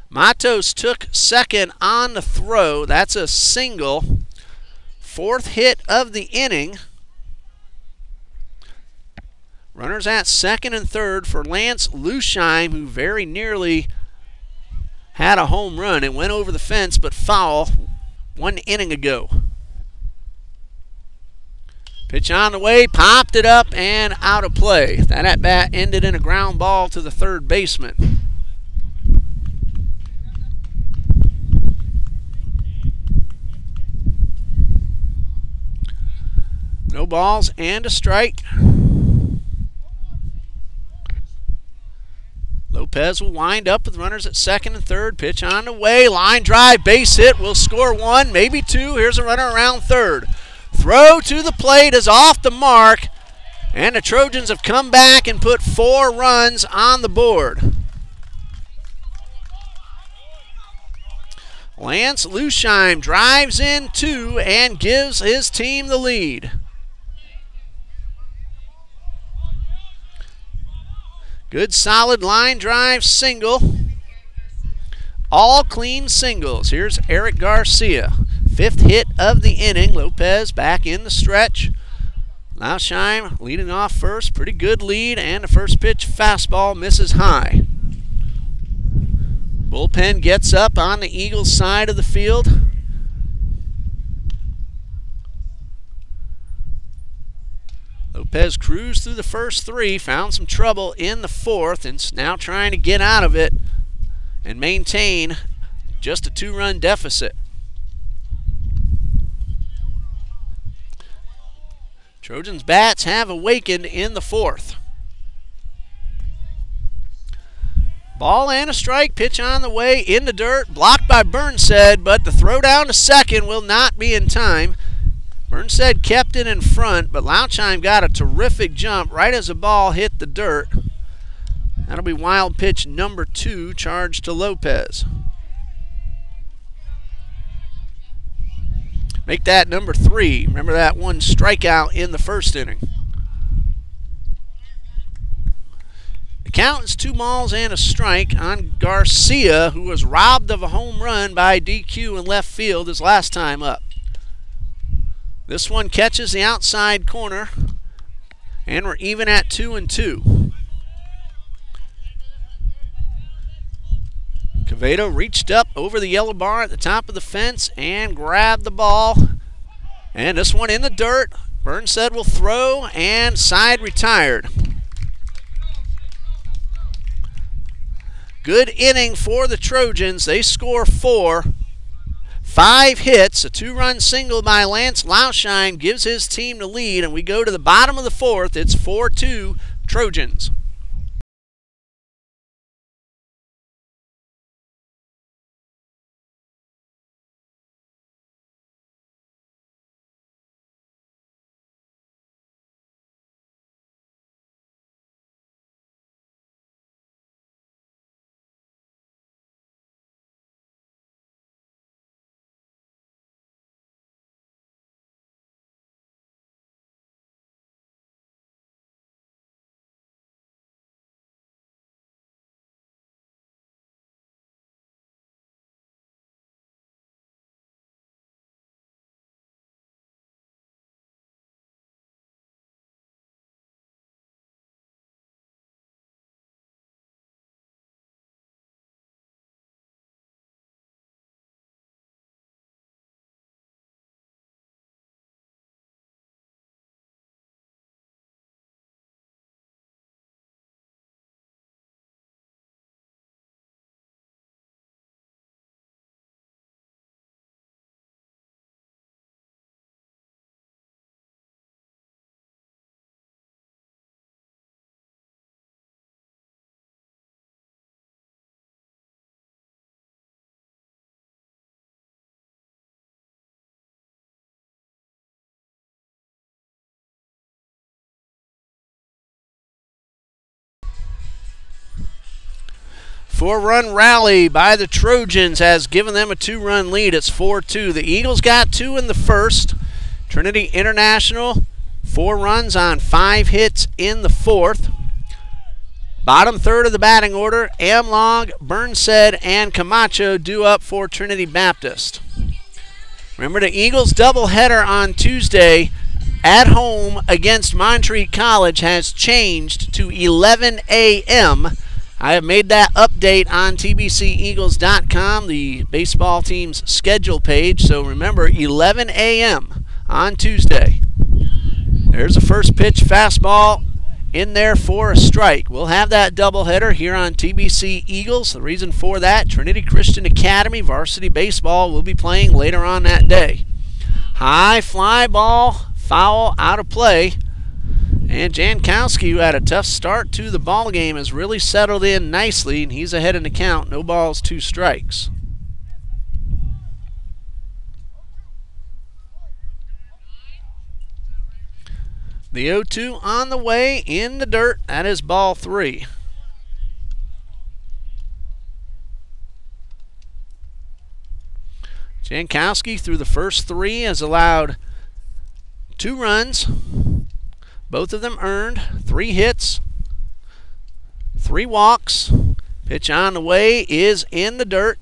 Speaker 1: Matos took second on the throw. That's a single. Fourth hit of the inning. Runners at second and third for Lance Lusheim, who very nearly had a home run. It went over the fence, but foul 1 inning ago. Pitch on the way, popped it up and out of play. That at bat ended in a ground ball to the third baseman. No balls and a strike. Lopez will wind up with runners at second and third. Pitch on the way. Line drive, base hit. Will score one, maybe two. Here's a runner around third. Throw to the plate is off the mark. And the Trojans have come back and put 4 runs on the board. Lance Lusheim drives in 2 and gives his team the lead. Good solid line drive single. All clean singles. Here's Eric Garcia. 5th hit of the inning. Lopez back in the stretch. Lusheim leading off first. Pretty good lead, and the first pitch fastball misses high. Bullpen gets up on the Eagles side of the field. Lopez cruised through the first 3, found some trouble in the 4th, and is now trying to get out of it and maintain just a 2-run deficit. Trojans bats have awakened in the 4th. Ball and a strike, pitch on the way in the dirt, blocked by Burnside, but the throw down to second will not be in time. Burnside kept it in front, but Lusheim got a terrific jump right as the ball hit the dirt. That'll be wild pitch number 2 charged to Lopez. Make that number 3. Remember that one strikeout in the first inning. The count is 2 balls and a strike on Garcia, who was robbed of a home run by DQ in left field his last time up. This one catches the outside corner, and we're even at 2-2. Quevedo reached up over the yellow bar at the top of the fence and grabbed the ball. And this one in the dirt. Burnside will throw, and side retired. Good inning for the Trojans. They score 4. 5 hits, a 2-run single by Lance Lusheim gives his team the lead, and we go to the bottom of the 4th. It's 4-2 Trojans. Four-run rally by the Trojans has given them a 2-run lead. It's 4-2. The Eagles got 2 in the first. Trinity International, 4 runs on 5 hits in the 4th. Bottom third of the batting order, Amlog, Burnsed, and Camacho due up for Trinity Baptist. Remember, the Eagles doubleheader on Tuesday at home against Montreat College has changed to 11 a.m. I have made that update on TBCEagles.com, the baseball team's schedule page. So remember, 11 a.m. on Tuesday. There's a first pitch fastball in there for a strike. We'll have that doubleheader here on TBC Eagles. The reason for that, Trinity Christian Academy varsity baseball will be playing later on that day. High fly ball, foul, out of play. And Jankowski, who had a tough start to the ball game, has really settled in nicely, and he's ahead in the count. No balls, 2 strikes. The 0-2 on the way in the dirt. That is ball 3. Jankowski through the first 3 has allowed 2 runs. Both of them earned. 3 hits, 3 walks. Pitch on the way is in the dirt.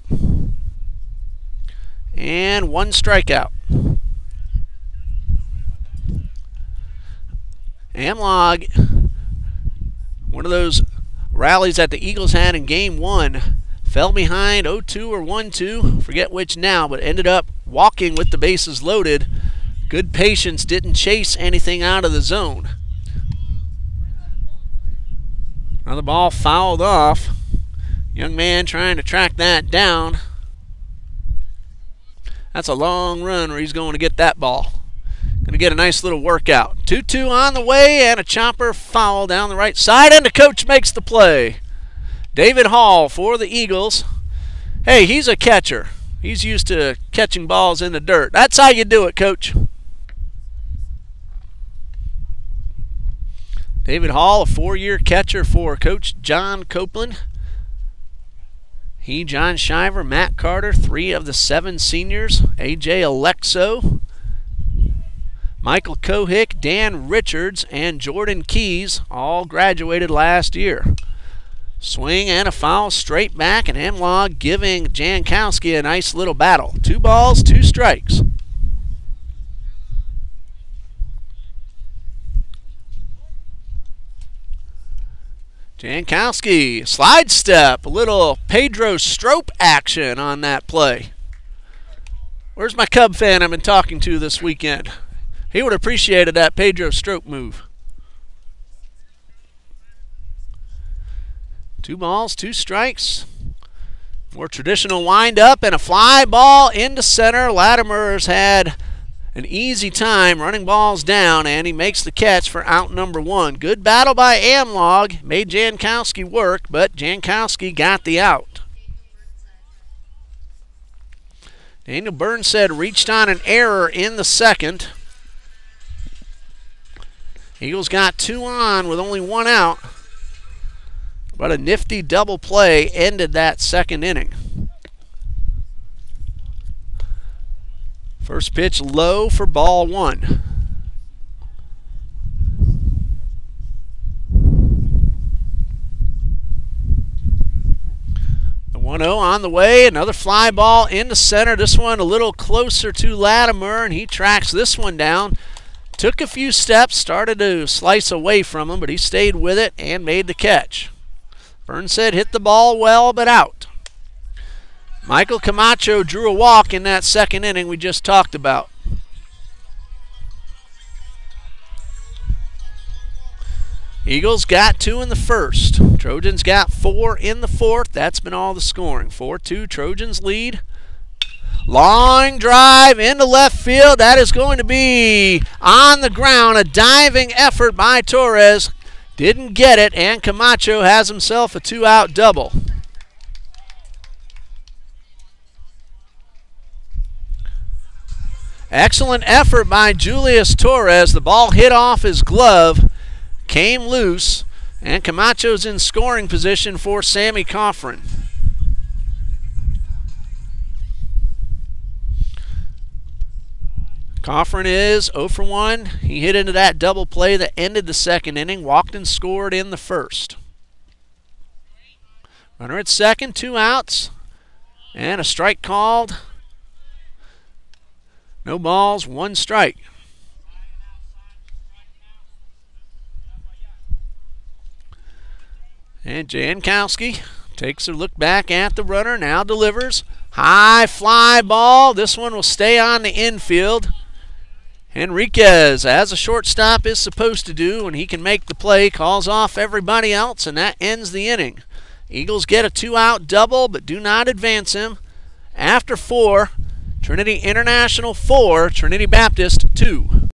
Speaker 1: And 1 strikeout. Amlog, one of those rallies that the Eagles had in Game 1, fell behind 0-2 or 1-2, forget which now, but ended up walking with the bases loaded. Good patience, didn't chase anything out of the zone. Now the ball fouled off. Young man trying to track that down. That's a long run where he's going to get that ball. Going to get a nice little workout. 2-2 on the way, and a chopper foul down the right side, and the coach makes the play. David Hall for the Eagles. Hey, he's a catcher. He's used to catching balls in the dirt. That's how you do it, Coach. David Hall, a 4-year catcher for Coach John Copeland. He, John Shiver, Matt Carter, 3 of the 7 seniors. A.J. Alexo, Michael Kohick, Dan Richards, and Jordan Keys all graduated last year. Swing and a foul straight back, and Amlog giving Jankowski a nice little battle. 2 balls, 2 strikes. Jankowski, slide step, a little Pedro Strop action on that play. Where's my Cub fan I've been talking to this weekend? He would have appreciated that Pedro Strop move. 2 balls, 2 strikes. More traditional wind-up and a fly ball into center. Latimer's had an easy time running balls down, and he makes the catch for out number 1. Good battle by Amlog. Made Jankowski work, but Jankowski got the out. Daniel Burnsed reached on an error in the 2nd. Eagles got 2 on with only 1 out. But a nifty double play ended that 2nd inning. First pitch low for ball 1. The 1-0 on the way. Another fly ball into center. This one a little closer to Latimer, and he tracks this one down. Took a few steps, started to slice away from him, but he stayed with it and made the catch. Burnsed hit the ball well, but out. Michael Camacho drew a walk in that 2nd inning we just talked about. Eagles got 2 in the 1st. Trojans got 4 in the 4th. That's been all the scoring. 4-2, Trojans lead. Long drive into left field. That is going to be on the ground. A diving effort by Torres. Didn't get it, and Camacho has himself a 2-out double. Excellent effort by Julius Torres. The ball hit off his glove, came loose, and Camacho's in scoring position for Sammy Coffrin. Coffrin is 0 for 1. He hit into that double play that ended the second inning, walked and scored in the first. Runner at second, 2 outs, and a strike called. No balls, 1 strike. And Jankowski takes a look back at the runner, now delivers. High fly ball. This one will stay on the infield. Henriquez, as a shortstop is supposed to do when he can make the play, calls off everybody else, and that ends the inning. Eagles get a 2-out double, but do not advance him. After 4, Trinity International 4, Trinity Baptist 2.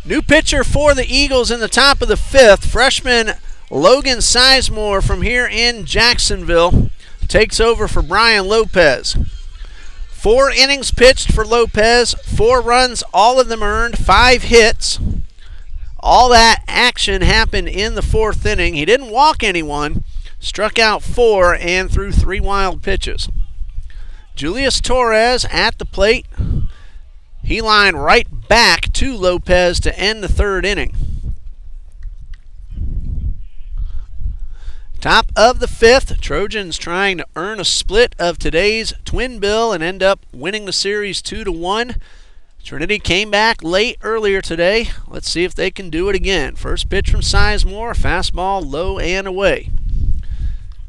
Speaker 1: New pitcher for the Eagles in the top of the 5th, freshman Logan Sizemore from here in Jacksonville takes over for Brian Lopez. 4 innings pitched for Lopez, 4 runs, all of them earned, 5 hits. All that action happened in the 4th inning. He didn't walk anyone, struck out 4 and threw 3 wild pitches. Julius Torres at the plate. He lined right back to Lopez to end the 3rd inning. Top of the 5th, Trojans trying to earn a split of today's twin bill and end up winning the series 2-1. Trinity came back late earlier today. Let's see if they can do it again. First pitch from Sizemore, fastball low and away.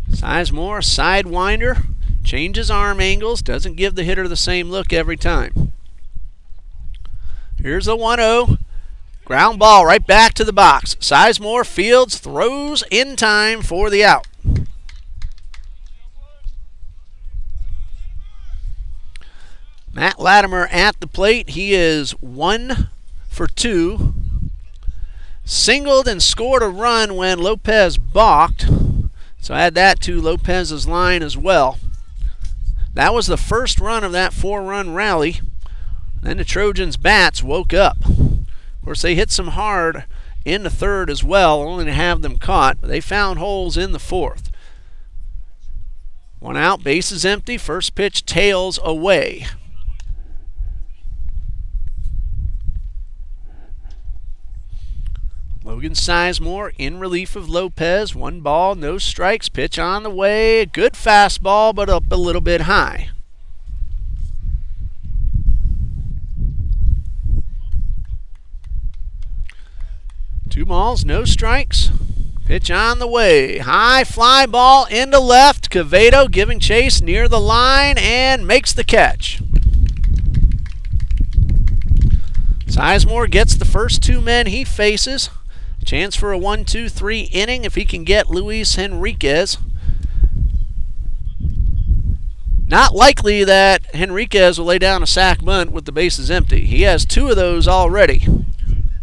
Speaker 1: Sizemore, sidewinder, changes arm angles, doesn't give the hitter the same look every time. Here's a 1-0. Ground ball right back to the box. Sizemore fields, throws in time for the out. Matt Latimer at the plate. He is 1 for 2. Singled and scored a run when Lopez balked. So add that to Lopez's line as well. That was the first run of that 4-run rally. Then the Trojans' bats woke up. Of course, they hit some hard in the 3rd as well, only to have them caught. But they found holes in the 4th. 1 out, bases empty. First pitch tails away. Logan Sizemore in relief of Lopez. 1 ball, no strikes. Pitch on the way. Good fastball, but up a little bit high. Two balls, no strikes. Pitch on the way. High fly ball into left. Quevedo giving chase near the line and makes the catch. Sizemore gets the first 2 men he faces. Chance for a 1-2-3 inning if he can get Luis Henriquez. Not likely that Henriquez will lay down a sac bunt with the bases empty. He has 2 of those already.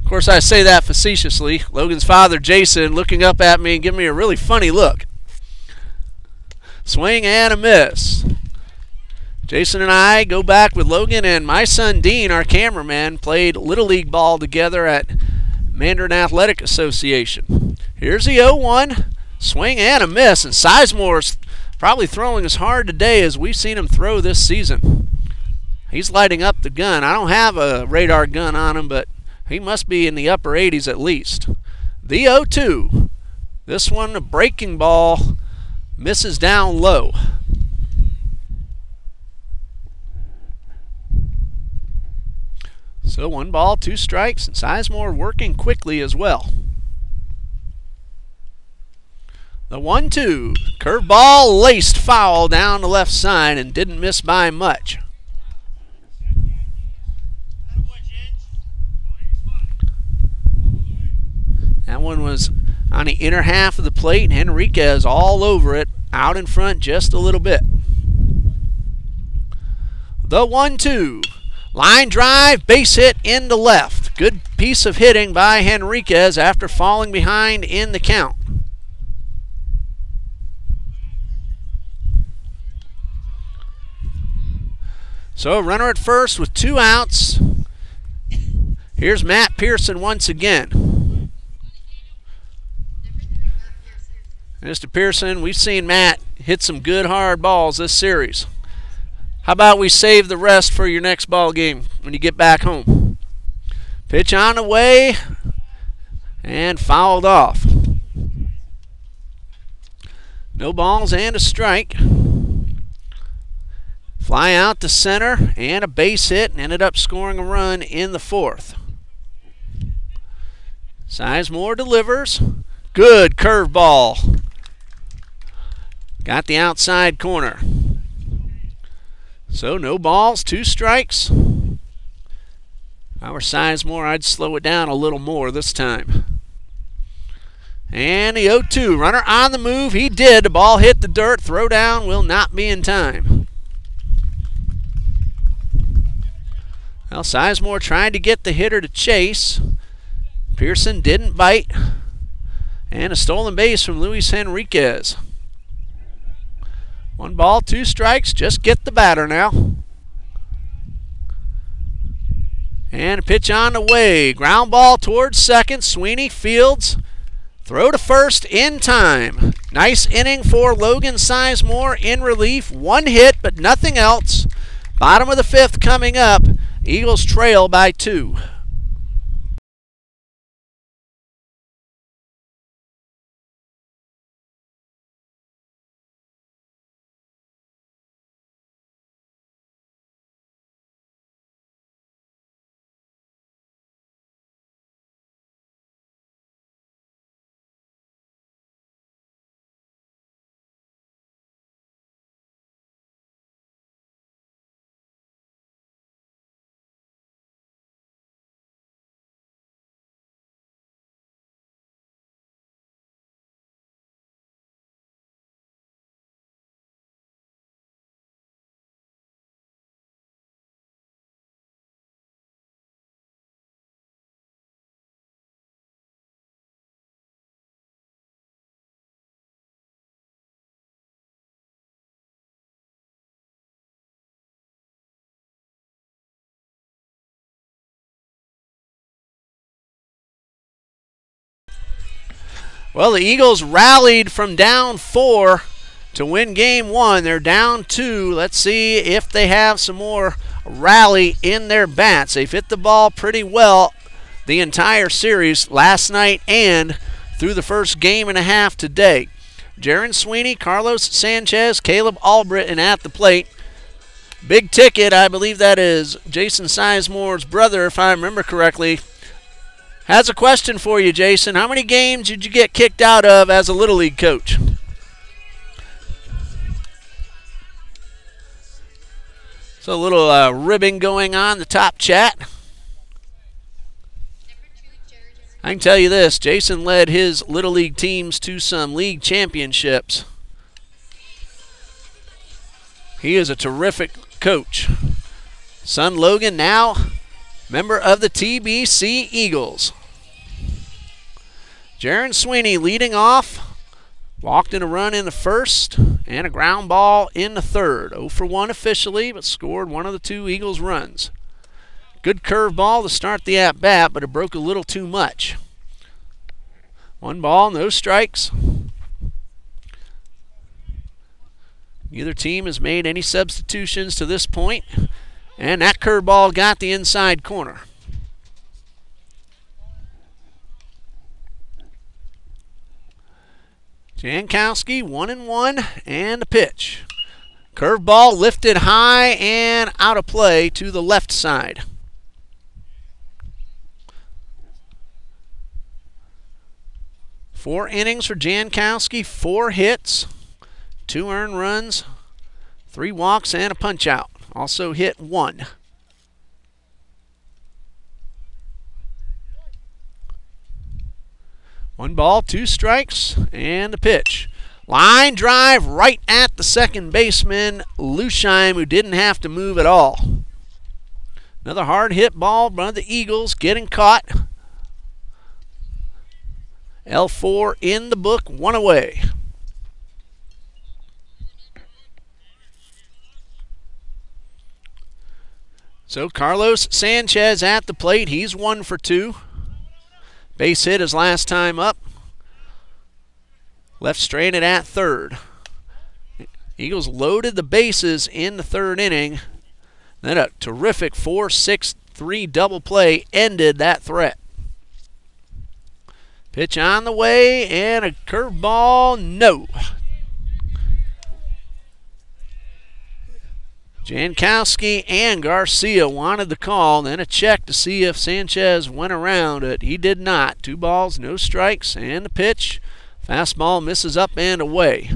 Speaker 1: Of course, I say that facetiously. Logan's father, Jason, looking up at me and giving me a really funny look. Swing and a miss. Jason and I go back with Logan, and my son Dean, our cameraman, played Little League ball together at Mandarin Athletic Association. Here's the 0-1. Swing and a miss, and Sizemore's probably throwing as hard today as we've seen him throw this season. He's lighting up the gun. I don't have a radar gun on him, but he must be in the upper 80s at least. The 0-2. This one, a breaking ball, misses down low. So 1 ball, 2 strikes, and Sizemore working quickly as well. The 1-2. Curveball laced foul down the left side and didn't miss by much. That one was on the inner half of the plate, and Henriquez all over it, out in front just a little bit. The 1-2. Line drive, base hit into left. Good piece of hitting by Henriquez after falling behind in the count. So runner at first with 2 outs. Here's Matt Pearson once again. Mr. Pearson, we've seen Matt hit some good hard balls this series. How about we save the rest for your next ball game when you get back home? Pitch on the way and fouled off. No balls and a strike. Fly out to center and a base hit, and ended up scoring a run in the 4th. Sizemore delivers. Good curveball. Got the outside corner. So no balls, 2 strikes. If I were Sizemore, I'd slow it down a little more this time. And the 0-2. Runner on the move. He did. The ball hit the dirt. Throw down will not be in time. Well, Sizemore tried to get the hitter to chase. Pearson didn't bite. And a stolen base from Luis Henriquez. 1 ball, 2 strikes. Just get the batter now. And a pitch on the way. Ground ball towards second. Sweeney fields. Throw to first in time. Nice inning for Logan Sizemore in relief. 1 hit, but nothing else. Bottom of the 5th coming up. Eagles trail by 2. Well, the Eagles rallied from down 4 to win game 1. They're down 2. Let's see if they have some more rally in their bats. They've hit the ball pretty well the entire series last night and through the first game and a half today. Jaron Sweeney, Carlos Sanchez, Caleb Albritton at the plate. Big Ticket, I believe that is Jason Sizemore's brother, if I remember correctly, has a question for you, Jason. How many games did you get kicked out of as a Little League coach? So a little ribbing going on the top chat. I can tell you this, Jason led his Little League teams to some league championships. He is a terrific coach. Son Logan now member of the TBC Eagles. Jaron Sweeney leading off. Walked in a run in the first. and a ground ball in the third. 0 for 1 officially, but scored one of the two Eagles runs. Good curveball to start the at-bat, but it broke a little too much. 1 ball, no strikes. Neither team has made any substitutions to this point, and that curveball got the inside corner. Jankowski 1-1 and a pitch. Curveball lifted high and out of play to the left side. Four innings for Jankowski, 4 hits, 2 earned runs, 3 walks, and a punch out. Also hit 1. One ball, 2 strikes, and a pitch. Line drive right at the second baseman, Lusheim, who didn't have to move at all. Another hard hit ball by the Eagles, getting caught. L4 in the book, 1 away. So Carlos Sanchez at the plate. He's 1 for 2. Base hit his last time up. Left stranded at third. Eagles loaded the bases in the 3rd inning. Then a terrific 4-6-3 double play ended that threat. Pitch on the way and a curveball, no. Jankowski and Garcia wanted the call, then a check to see if Sanchez went around it. He did not. 2 balls, no strikes, and the pitch. Fastball misses up and away.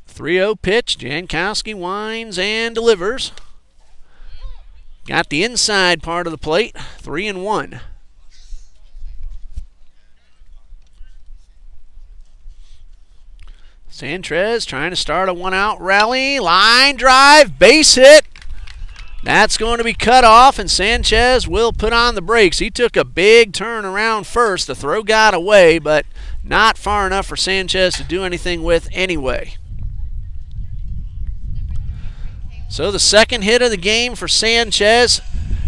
Speaker 1: .30 pitch. Jankowski winds and delivers. Got the inside part of the plate. 3-1. Sanchez trying to start a 1-out rally. Line drive, base hit. That's going to be cut off, and Sanchez will put on the brakes. He took a big turn around first. The throw got away, but not far enough for Sanchez to do anything with anyway. So the second hit of the game for Sanchez.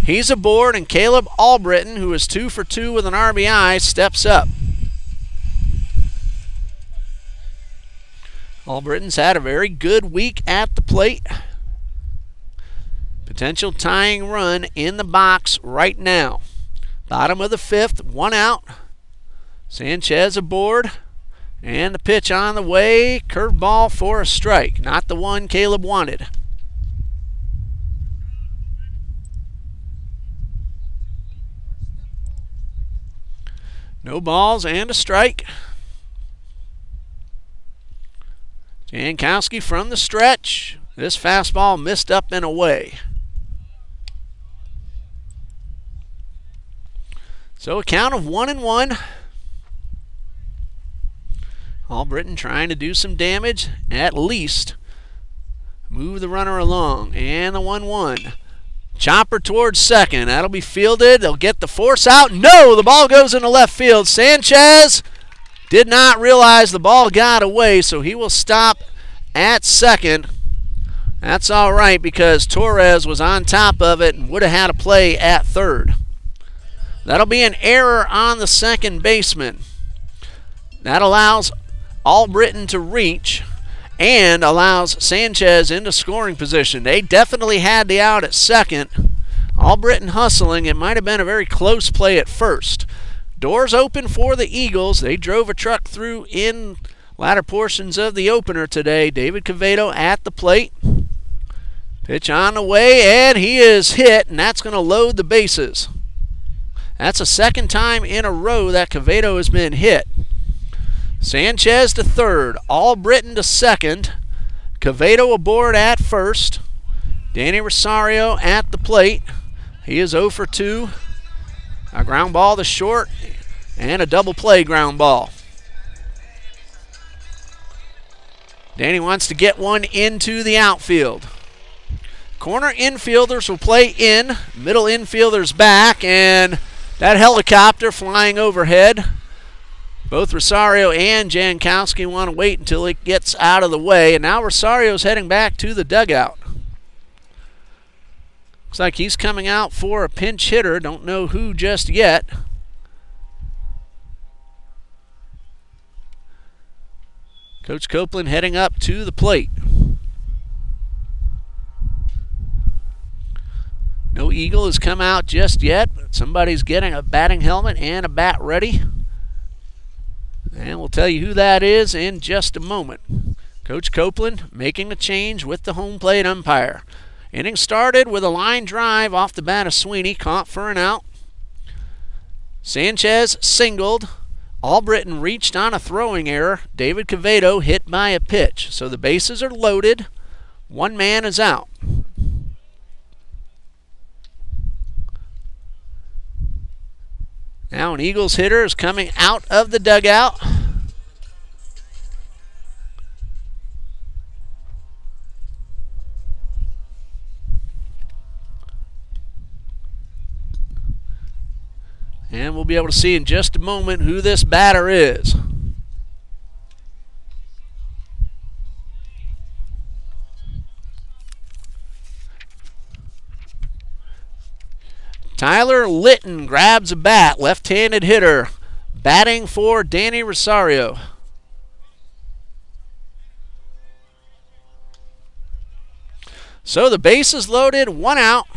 Speaker 1: He's aboard, and Caleb Albritton, who is 2 for 2 with an RBI, steps up. Albritton's had a very good week at the plate. Potential tying run in the box right now. Bottom of the 5th, 1 out. Sanchez aboard, and the pitch on the way. Curveball for a strike. Not the one Caleb wanted. No balls and a strike. Jankowski from the stretch. This fastball missed up and away. So a count of 1-1. Albritton trying to do some damage, at least. Move the runner along. And the 1-1. Chopper towards second. That'll be fielded. They'll get the force out. No! The ball goes into left field. Sanchez did not realize the ball got away, so he will stop at second. That's all right because Torres was on top of it and would have had a play at third. That'll be an error on the second baseman. That allows Albritton to reach and allows Sanchez into scoring position. They definitely had the out at second. Albritton hustling. It might have been a very close play at first. Doors open for the Eagles. They drove a truck through in latter portions of the opener today. David Quevedo at the plate. Pitch on the way, and he is hit, and that's going to load the bases. That's the second time in a row that Quevedo has been hit. Sanchez to third, Albritton to second, Quevedo aboard at first, Danny Rosario at the plate. He is 0 for 2. A ground ball to short and a double play ground ball. Danny wants to get one into the outfield. Corner infielders will play in, middle infielders back, and That helicopter flying overhead. Both Rosario and Jankowski want to wait until it gets out of the way. And now Rosario's heading back to the dugout. Looks like he's coming out for a pinch hitter. Don't know who just yet. Coach Copeland heading up to the plate. No Eagle has come out just yet, but somebody's getting a batting helmet and a bat ready. And we'll tell you who that is in just a moment. Coach Copeland making a change with the home plate umpire. Inning started with a line drive off the bat of Sweeney, caught for an out. Sanchez singled. Albritton reached on a throwing error. David Quevedo hit by a pitch. So the bases are loaded. One man is out. Now an Eagles hitter is coming out of the dugout. And we'll be able to see in just a moment who this batter is. Tyler Litton grabs a bat, left-handed hitter, batting for Danny Rosario. So the base is loaded, one out.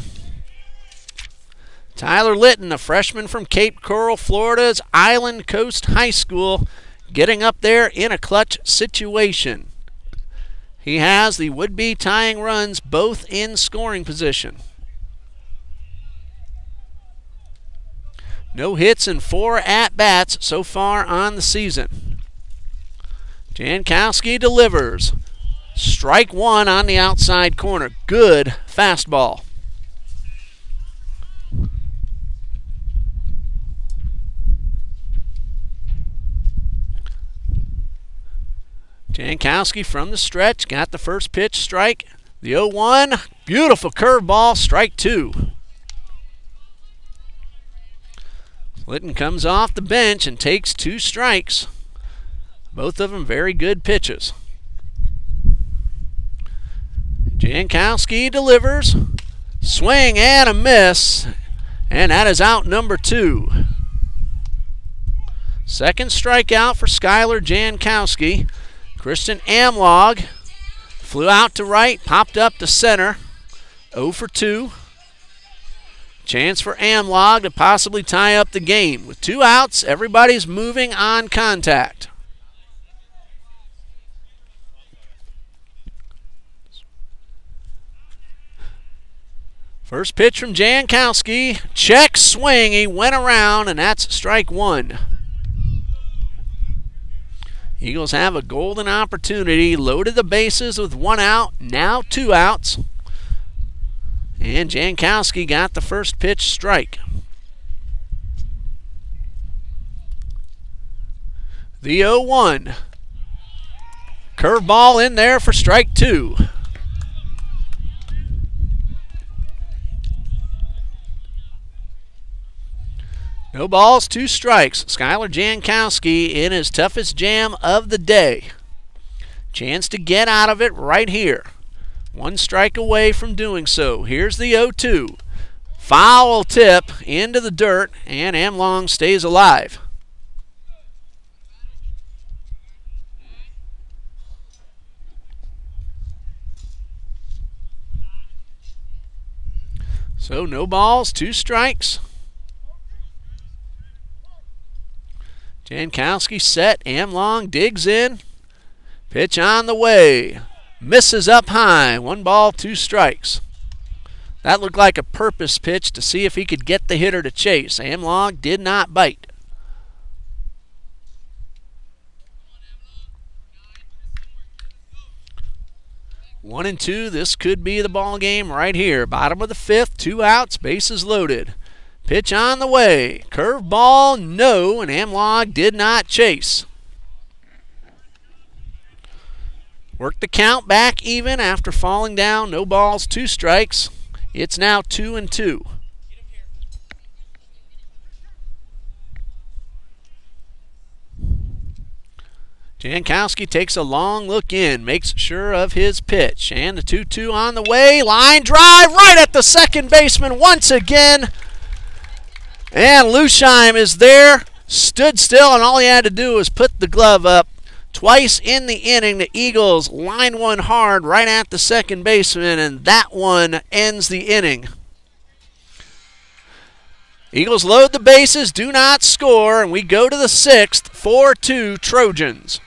Speaker 1: Tyler Litton, a freshman from Cape Coral, Florida's Island Coast High School, getting up there in a clutch situation. He has the would-be tying runs both in scoring position. No hits and 4 at-bats so far on the season. Jankowski delivers. Strike one on the outside corner. Good fastball. Jankowski from the stretch, got the first pitch strike. The 0-1, beautiful curveball, strike two. Litton comes off the bench and takes 2 strikes. Both of them very good pitches. Jankowski delivers. Swing and a miss. And that is out number 2. Second strikeout for Skylar Jankowski. Christian Amlog flew out to right, popped up to center. 0 for 2. Chance for Amlog to possibly tie up the game. With 2 outs, everybody's moving on contact. First pitch from Jankowski. Check swing. He went around, and that's strike one. Eagles have a golden opportunity. Loaded the bases with 1 out. Now 2 outs. And Jankowski got the first pitch strike. The 0-1. Curveball in there for strike 2. No balls, 2 strikes. Skylar Jankowski in his toughest jam of the day. Chance to get out of it right here. 1 strike away from doing so. Here's the 0-2. Foul tip into the dirt, and Amlong stays alive. So no balls, 2 strikes. Jankowski set. Amlong digs in. Pitch on the way. Misses up high. 1 ball, 2 strikes. That looked like a purpose pitch to see if he could get the hitter to chase. Amlong did not bite. One and 2. This could be the ball game right here. Bottom of the 5th. 2 outs. Bases loaded. Pitch on the way. Curveball, no, and Amlog did not chase. Worked the count back even after falling down. No balls, 2 strikes. It's now 2 and 2. Jankowski takes a long look in, makes sure of his pitch, and the 2-2 on the way. Line drive right at the second baseman once again. And Lusheim is there, stood still, and all he had to do was put the glove up. Twice in the inning, the Eagles line one hard right at the second baseman, and that one ends the inning. Eagles load the bases, do not score, and we go to the sixth, 4-2 Trojans.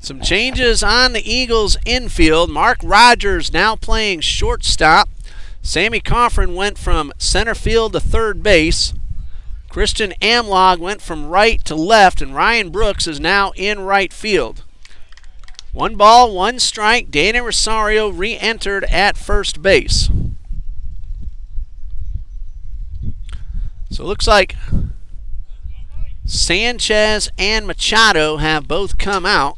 Speaker 1: Some changes on the Eagles infield. Mark Rogers now playing shortstop. Sammy Coffrin went from center field to third base. Christian Amlog went from right to left, and Ryan Brooks is now in right field. 1 ball, 1 strike. Danny Rosario re-entered at first base. So it looks like Sanchez and Machado have both come out.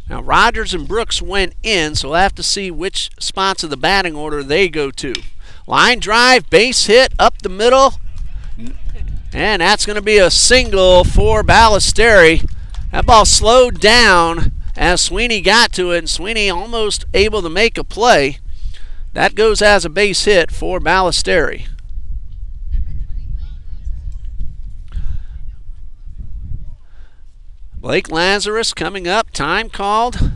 Speaker 1: Now Rogers and Brooks went in, so we'll have to see which spots of the batting order they go to. Line drive, base hit, up the middle. And that's going to be a single for Ballesteri. That ball slowed down as Sweeney got to it, and Sweeney almost able to make a play. That goes as a base hit for Ballesteri. Blake Lazarus coming up, time called.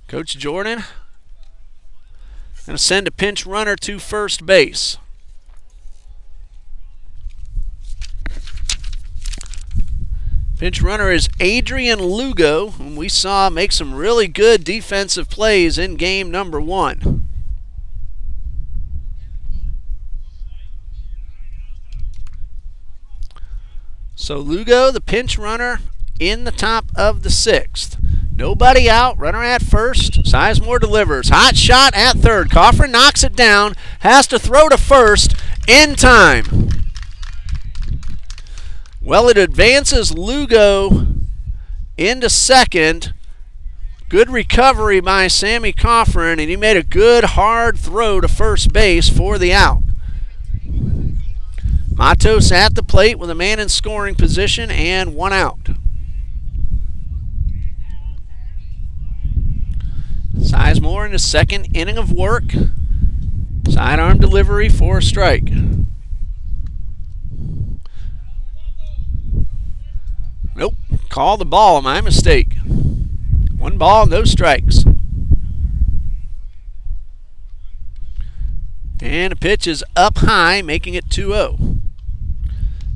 Speaker 1: Coach Jordan going to send a pinch runner to first base. Pinch runner is Adrian Lugo, whom we saw make some really good defensive plays in game number 1. So Lugo, the pinch runner, in the top of the 6th. Nobody out, runner at first. Sizemore delivers. Hot shot at third. Coffrin knocks it down, has to throw to first in time. Well, it advances Lugo into second. Good recovery by Sammy Coffrin, and he made a good hard throw to first base for the out. Matos at the plate with a man in scoring position and 1 out. Sizemore in his second inning of work. Sidearm delivery for a strike. Nope, call the ball, my mistake. 1 ball, no strikes. And the pitch is up high, making it 2-0.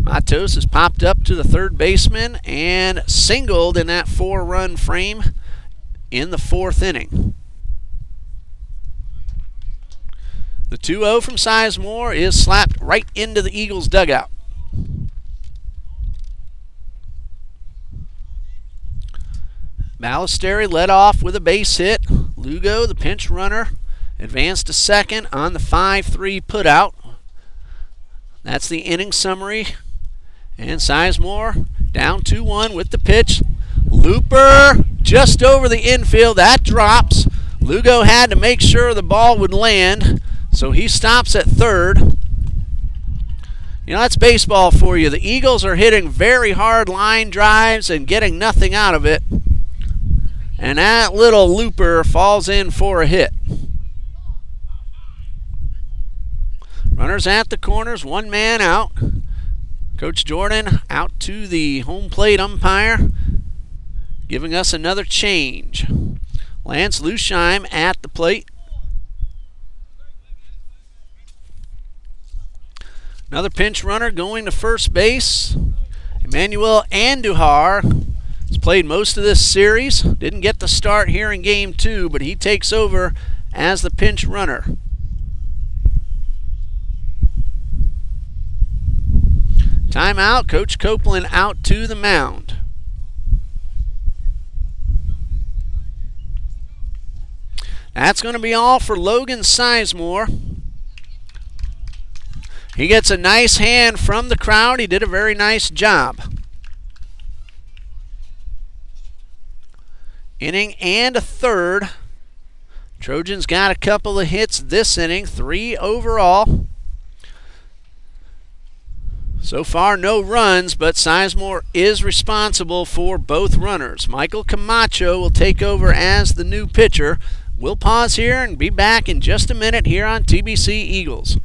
Speaker 1: Matos has popped up to the third baseman and singled in that 4-run frame in the 4th inning. The 2-0 from Sizemore is slapped right into the Eagles' dugout. Ballesteri led off with a base hit. Lugo, the pinch runner, advanced to second on the 5-3 putout. That's the inning summary. And Sizemore down 2-1 with the pitch. Looper just over the infield. That drops. Lugo had to make sure the ball would land, so he stops at third. You know, that's baseball for you. The Eagles are hitting very hard line drives and getting nothing out of it. And that little looper falls in for a hit. Runners at the corners, one man out. Coach Jordan out to the home plate umpire, giving us another change. Lance Lusheim at the plate. Another pinch runner going to first base. Emmanuel Andujar has played most of this series. Didn't get the start here in game 2, but he takes over as the pinch runner. Timeout, Coach Copeland out to the mound. That's going to be all for Logan Sizemore. He gets a nice hand from the crowd. He did a very nice job. Inning and a third. Trojans got a couple of hits this inning, 3 overall. So far, no runs, but Sizemore is responsible for both runners. Michael Camacho will take over as the new pitcher. We'll pause here and be back in just a minute here on TBC Eagles.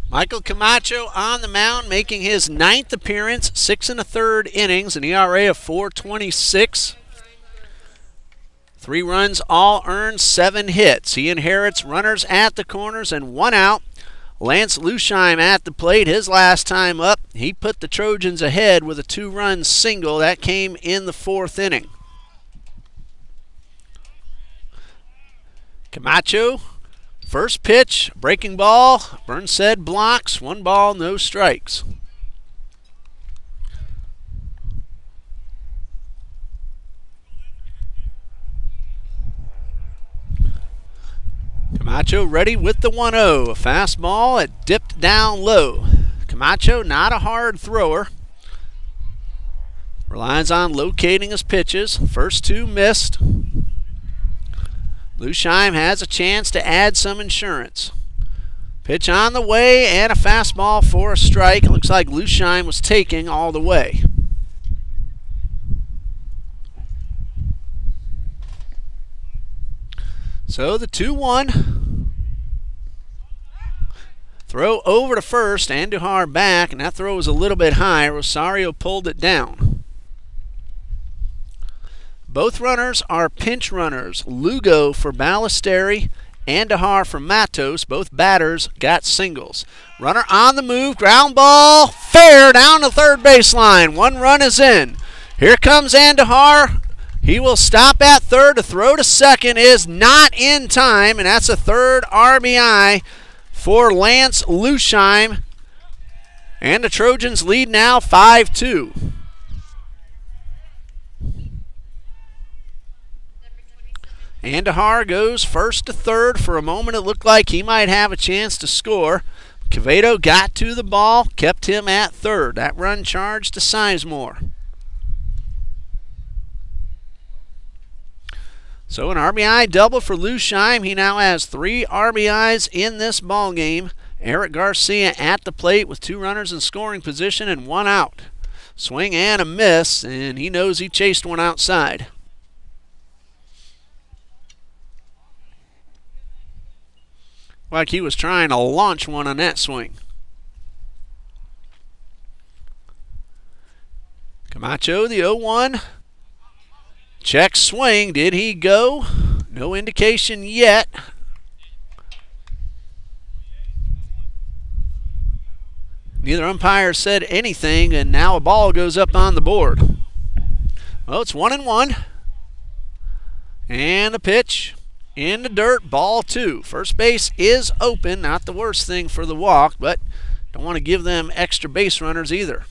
Speaker 1: Michael Camacho on the mound, making his 9th appearance, 6 1/3 innings, an ERA of 4.26. 3 runs, all earned, 7 hits. He inherits runners at the corners and 1 out. Lance Lusheim at the plate. His last time up, he put the Trojans ahead with a 2-run single. That came in the 4th inning. Camacho, first pitch, breaking ball. Burnstead blocks. 1 ball, no strikes. Camacho ready with the 1-0. A fastball, it dipped down low. Camacho not a hard thrower. Relies on locating his pitches. First 2 missed. Lusheim has a chance to add some insurance. Pitch on the way and a fastball for a strike. It looks like Lusheim was taking all the way. So the 2-1. Throw over to first. Andujar back, and that throw was a little bit high. Rosario pulled it down. Both runners are pinch runners. Lugo for Ballesteri, Andujar for Matos. Both batters got singles. Runner on the move. Ground ball. Fair down the third baseline. 1 run is in. Here comes Andujar. He will stop at third. To throw to second is not in time, and that's a third RBI for Lance Lusheim. And the Trojans lead now 5-2. Andahar goes first to third. For a moment it looked like he might have a chance to score. Quevedo got to the ball, kept him at third. That run charged to Sizemore. So an RBI double for Lusheim. He now has 3 RBIs in this ball game. Eric Garcia at the plate with 2 runners in scoring position and 1 out. Swing and a miss, and he knows he chased one outside. Like he was trying to launch one on that swing. Camacho, the 0-1. Check swing. Did he go? No indication yet. Neither umpire said anything, and now a ball goes up on the board. Well, it's 1-1. And the pitch in the dirt, ball 2. First base is open. Not the worst thing for the walk, but don't want to give them extra base runners either.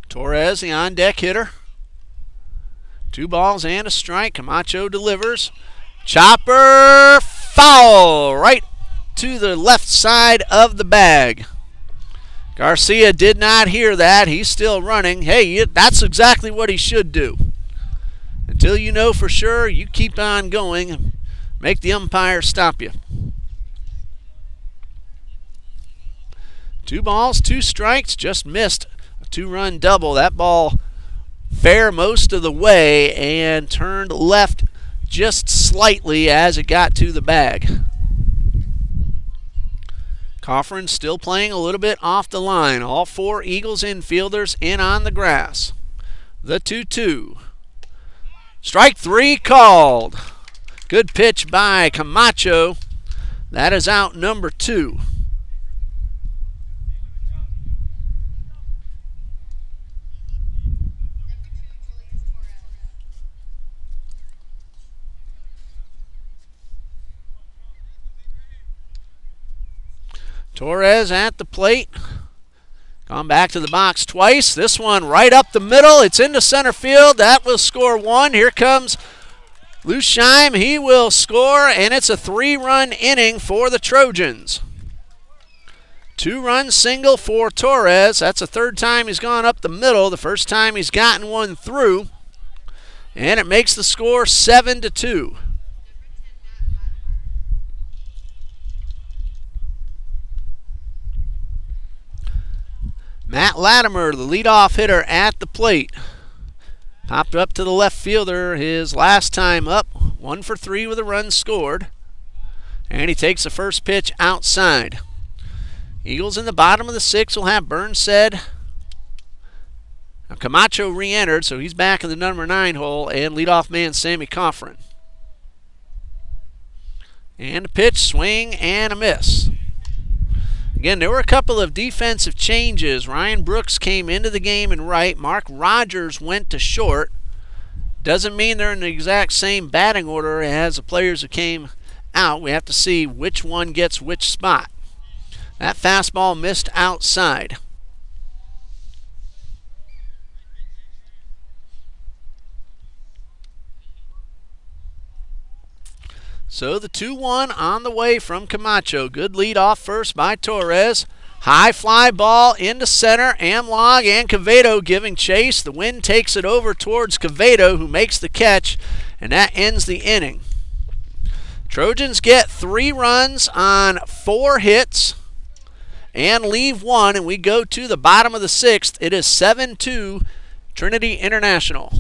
Speaker 1: Torres, the on-deck hitter. 2 balls and a strike. Camacho delivers. Chopper, foul, right to the left side of the bag. Garcia did not hear that. He's still running. Hey, that's exactly what he should do. Until you know for sure, you keep on going. Make the umpire stop you. 2 balls, 2 strikes. Just missed a 2-run double. That ball fair most of the way and turned left just slightly as it got to the bag. Coffrin still playing a little bit off the line. All 4 Eagles infielders in on the grass. The 2-2. Strike 3 called. Good pitch by Camacho. That is out number 2. Torres at the plate. Gone back to the box twice. This one right up the middle. It's into center field. That will score 1. Here comes Lusheim. He will score, and it's a 3-run inning for the Trojans. 2-run single for Torres. That's the 3rd time he's gone up the middle. The first time he's gotten one through. And it makes the score 7-2. Matt Latimer, the leadoff hitter at the plate. Popped up to the left fielder his last time up. 1 for 3 with a run scored. And he takes the first pitch outside. Eagles in the bottom of the 6th will have Burnstead. Now Camacho re-entered, so he's back in the number 9 hole, and leadoff man Sammy Coffrin. And a pitch, swing, and a miss. Again, there were a couple of defensive changes. Ryan Brooks came into the game in right. Mark Rogers went to short. Doesn't mean they're in the exact same batting order as the players who came out. We have to see which one gets which spot. That fastball missed outside. So the 2-1 on the way from Camacho. Good lead off first by Torres. High fly ball into center. Amlog and Quevedo giving chase. The wind takes it over towards Quevedo, who makes the catch, and that ends the inning. Trojans get 3 runs on 4 hits and leave 1, and we go to the bottom of the 6th. It is 7-2 Trinity International.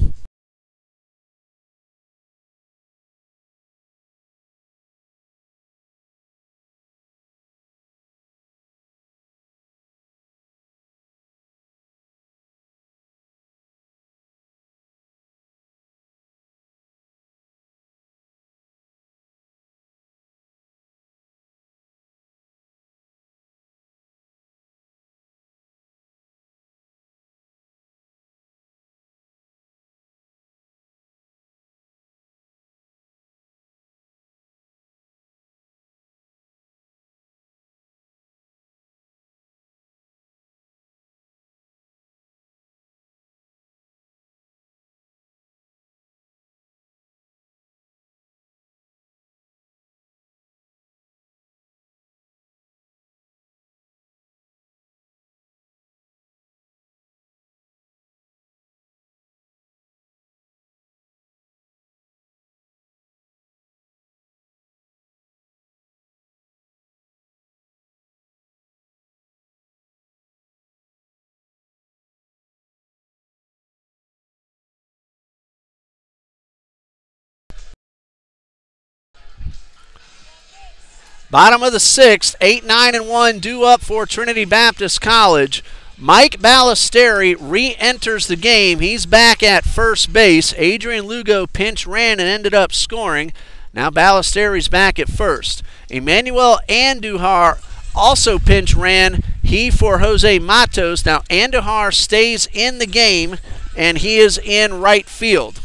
Speaker 1: Bottom of the sixth, 8, 9, and 1 due up for Trinity Baptist College. Mike Ballesteri re-enters the game. He's back at first base. Adrian Lugo pinch ran and ended up scoring. Now Ballesteri's back at first. Emmanuel Andujar also pinch ran. He for Jose Matos. Now Andujar stays in the game, and he is in right field.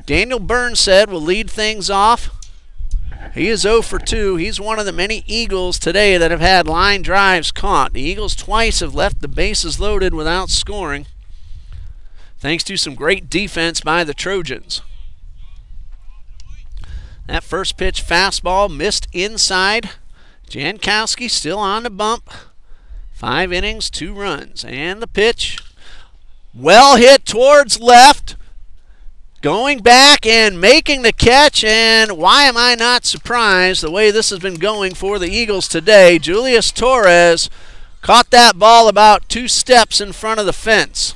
Speaker 1: Daniel Burnside will lead things off. He is 0 for 2. He's one of the many Eagles today that have had line drives caught. The Eagles twice have left the bases loaded without scoring, thanks to some great defense by the Trojans. That first pitch fastball missed inside. Jankowski still on the bump. 5 innings, 2 runs. And the pitch, well hit towards left. Going back and making the catch, and why am I not surprised the way this has been going for the Eagles today. Julius Torres caught that ball about 2 steps in front of the fence.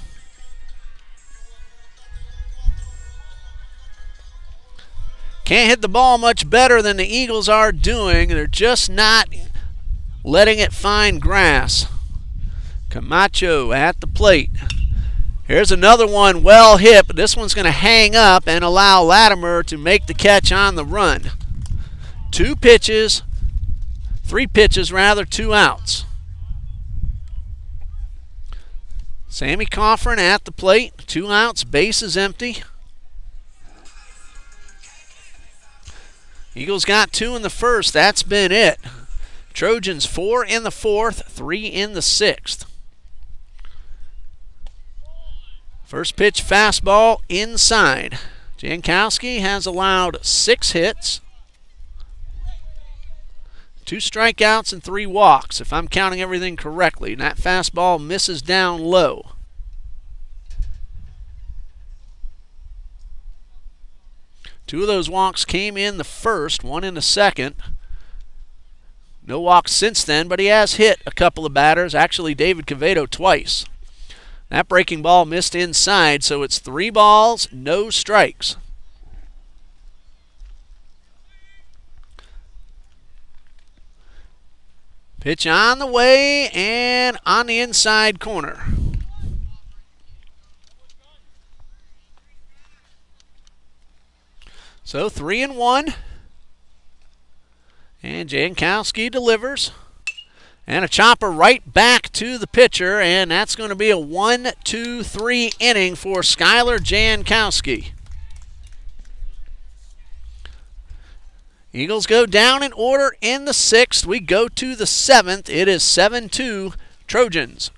Speaker 1: Can't hit the ball much better than the Eagles are doing. They're just not letting it find grass. Camacho at the plate. Here's another one well hit, but this one's going to hang up and allow Latimer to make the catch on the run. 3 pitches, 2 outs. Sammy Coffrin at the plate, 2 outs, base is empty. Eagles got 2 in the first, that's been it. Trojans 4 in the fourth, 3 in the sixth. First pitch fastball inside. Jankowski has allowed 6 hits, 2 strikeouts, and 3 walks, if I'm counting everything correctly. And that fastball misses down low. Two of those walks came in the first, 1 in the second. No walks since then, but he has hit a couple of batters, actually David Quevedo twice. That breaking ball missed inside, so it's 3 balls, no strikes. Pitch on the way and on the inside corner. So 3-1. And Jankowski delivers. And a chopper right back to the pitcher, and that's going to be a 1-2-3 inning for Skylar Jankowski. Eagles go down in order in the 6th. We go to the 7th. It is 7-2 Trojans.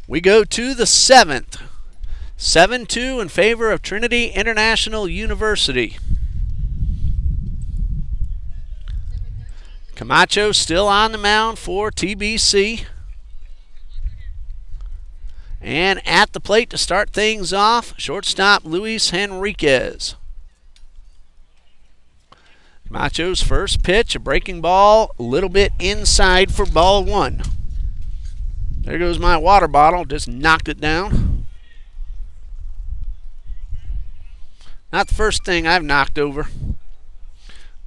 Speaker 1: We go to the 7th. 7-2 in favor of Trinity International University. Camacho still on the mound for TBC. And at the plate to start things off, shortstop Luis Henriquez. Camacho's first pitch, a breaking ball, a little bit inside for ball 1. There goes my water bottle, just knocked it down. Not the first thing I've knocked over.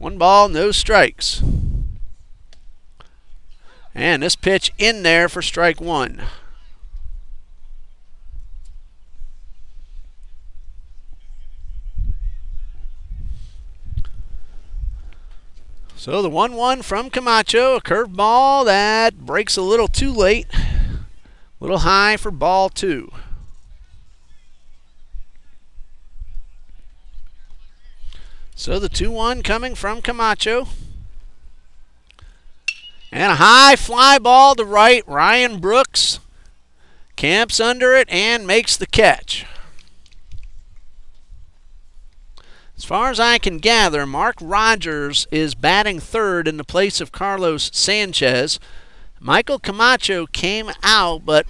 Speaker 1: 1 ball, no strikes. And this pitch in there for strike 1. So the 1-1 from Camacho, a curveball that breaks a little too late. A little high for ball 2. So the 2-1 coming from Camacho. And a high fly ball to right. Ryan Brooks camps under it and makes the catch. As far as I can gather, Mark Rogers is batting third in the place of Carlos Sanchez. Michael Camacho came out but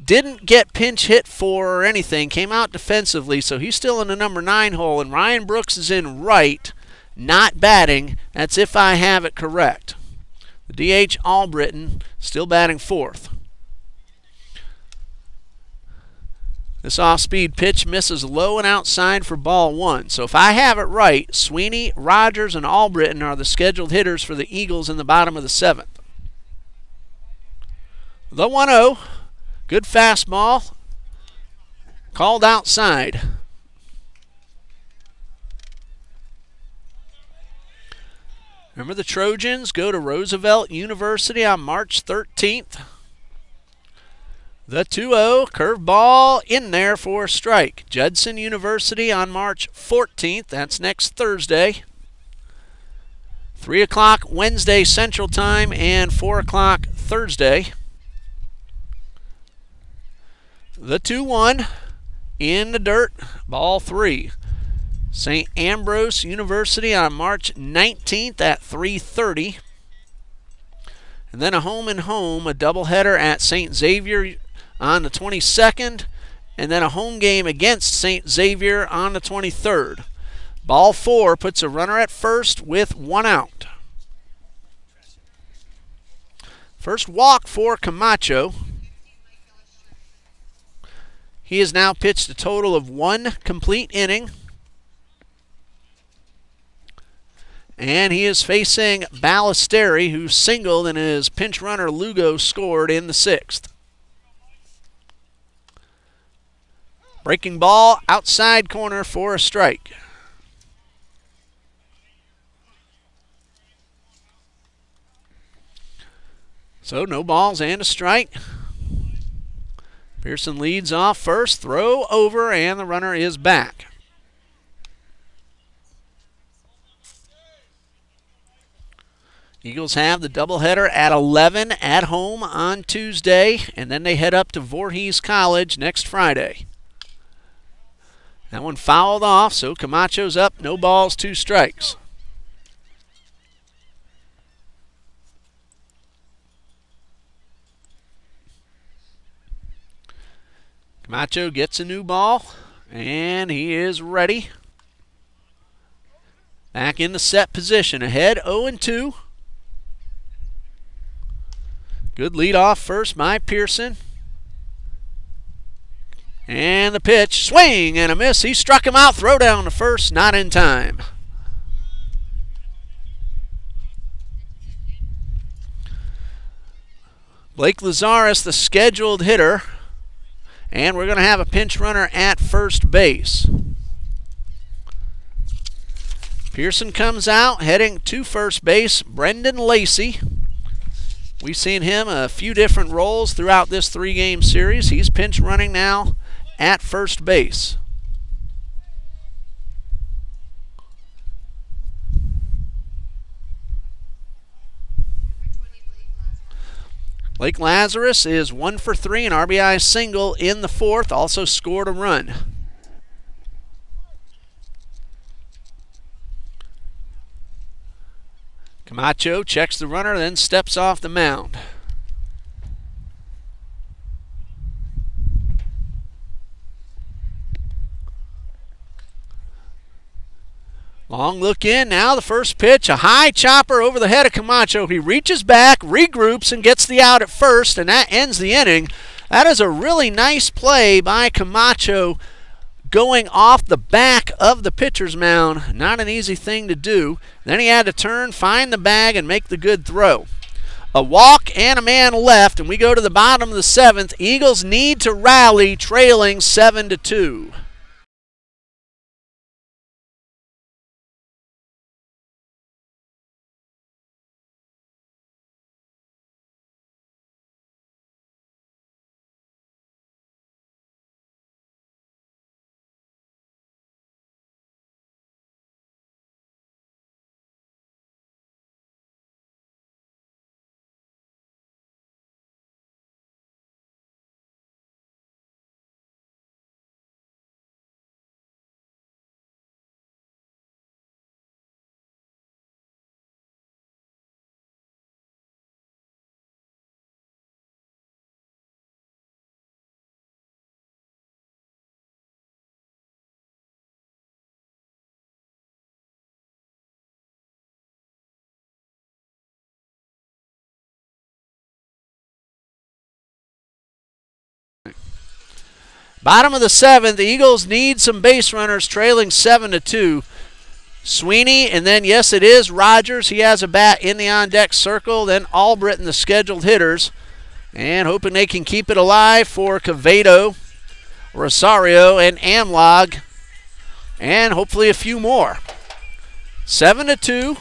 Speaker 1: didn't get pinch hit for or anything. Came out defensively, so he's still in the number 9 hole. And Ryan Brooks is in right, not batting. That's if I have it correct. The DH Albritton still batting 4th. This off-speed pitch misses low and outside for ball 1. So if I have it right, Sweeney, Rogers, and Albritton are the scheduled hitters for the Eagles in the bottom of the 7th. The 1-0. Good fastball. Called outside. Remember, the Trojans go to Roosevelt University on March 13th. The 2-0, curveball in there for a strike. Judson University on March 14th. That's next Thursday. 3 o'clock Wednesday Central Time and 4 o'clock Thursday. The 2-1 in the dirt, ball 3. St. Ambrose University on March 19th at 3:30. And then a home and home, a doubleheader at St. Xavier on the 22nd, and then a home game against St. Xavier on the 23rd. Ball 4 puts a runner at first with 1 out. First walk for Camacho. He has now pitched a total of 1 complete inning. And he is facing Ballesteri, who singled, and his pinch runner Lugo scored in the 6th. Breaking ball outside corner for a strike. So no balls and a strike. Pearson leads off first, throw over, and the runner is back. Eagles have the doubleheader at 11 at home on Tuesday, and then they head up to Voorhees College next Friday. That one fouled off, so Camacho's up, no balls, 2 strikes. Camacho gets a new ball, and he is ready. Back in the set position, ahead 0-2. Good lead off first by Pearson. And the pitch, swing and a miss. He struck him out, throw down to first, not in time. Blake Lazaris, the scheduled hitter. And we're going to have a pinch runner at first base. Pearson comes out, heading to first base, Brendan Lacey. We've seen him a few different roles throughout this 3-game series. He's pinch running now at first base. Blake Lazarus is 1 for 3, an RBI single in the 4th, also scored a run. Camacho checks the runner, then steps off the mound. Long look in, now the first pitch, a high chopper over the head of Camacho. He reaches back, regroups, and gets the out at first, and that ends the inning. That is a really nice play by Camacho. going off the back of the pitcher's mound. Not an easy thing to do. Then he had to turn, find the bag, and make the good throw. A walk and a man left, and we go to the bottom of the 7th. Eagles need to rally, trailing 7-2. Bottom of the 7th, the Eagles need some base runners, trailing 7-2. Sweeney, and then, yes, it is Rogers. He has a bat in the on-deck circle. Then Albritton, the scheduled hitters. And hoping they can keep it alive for Cavedo, Rosario, and Amlog. And hopefully a few more. 7-2.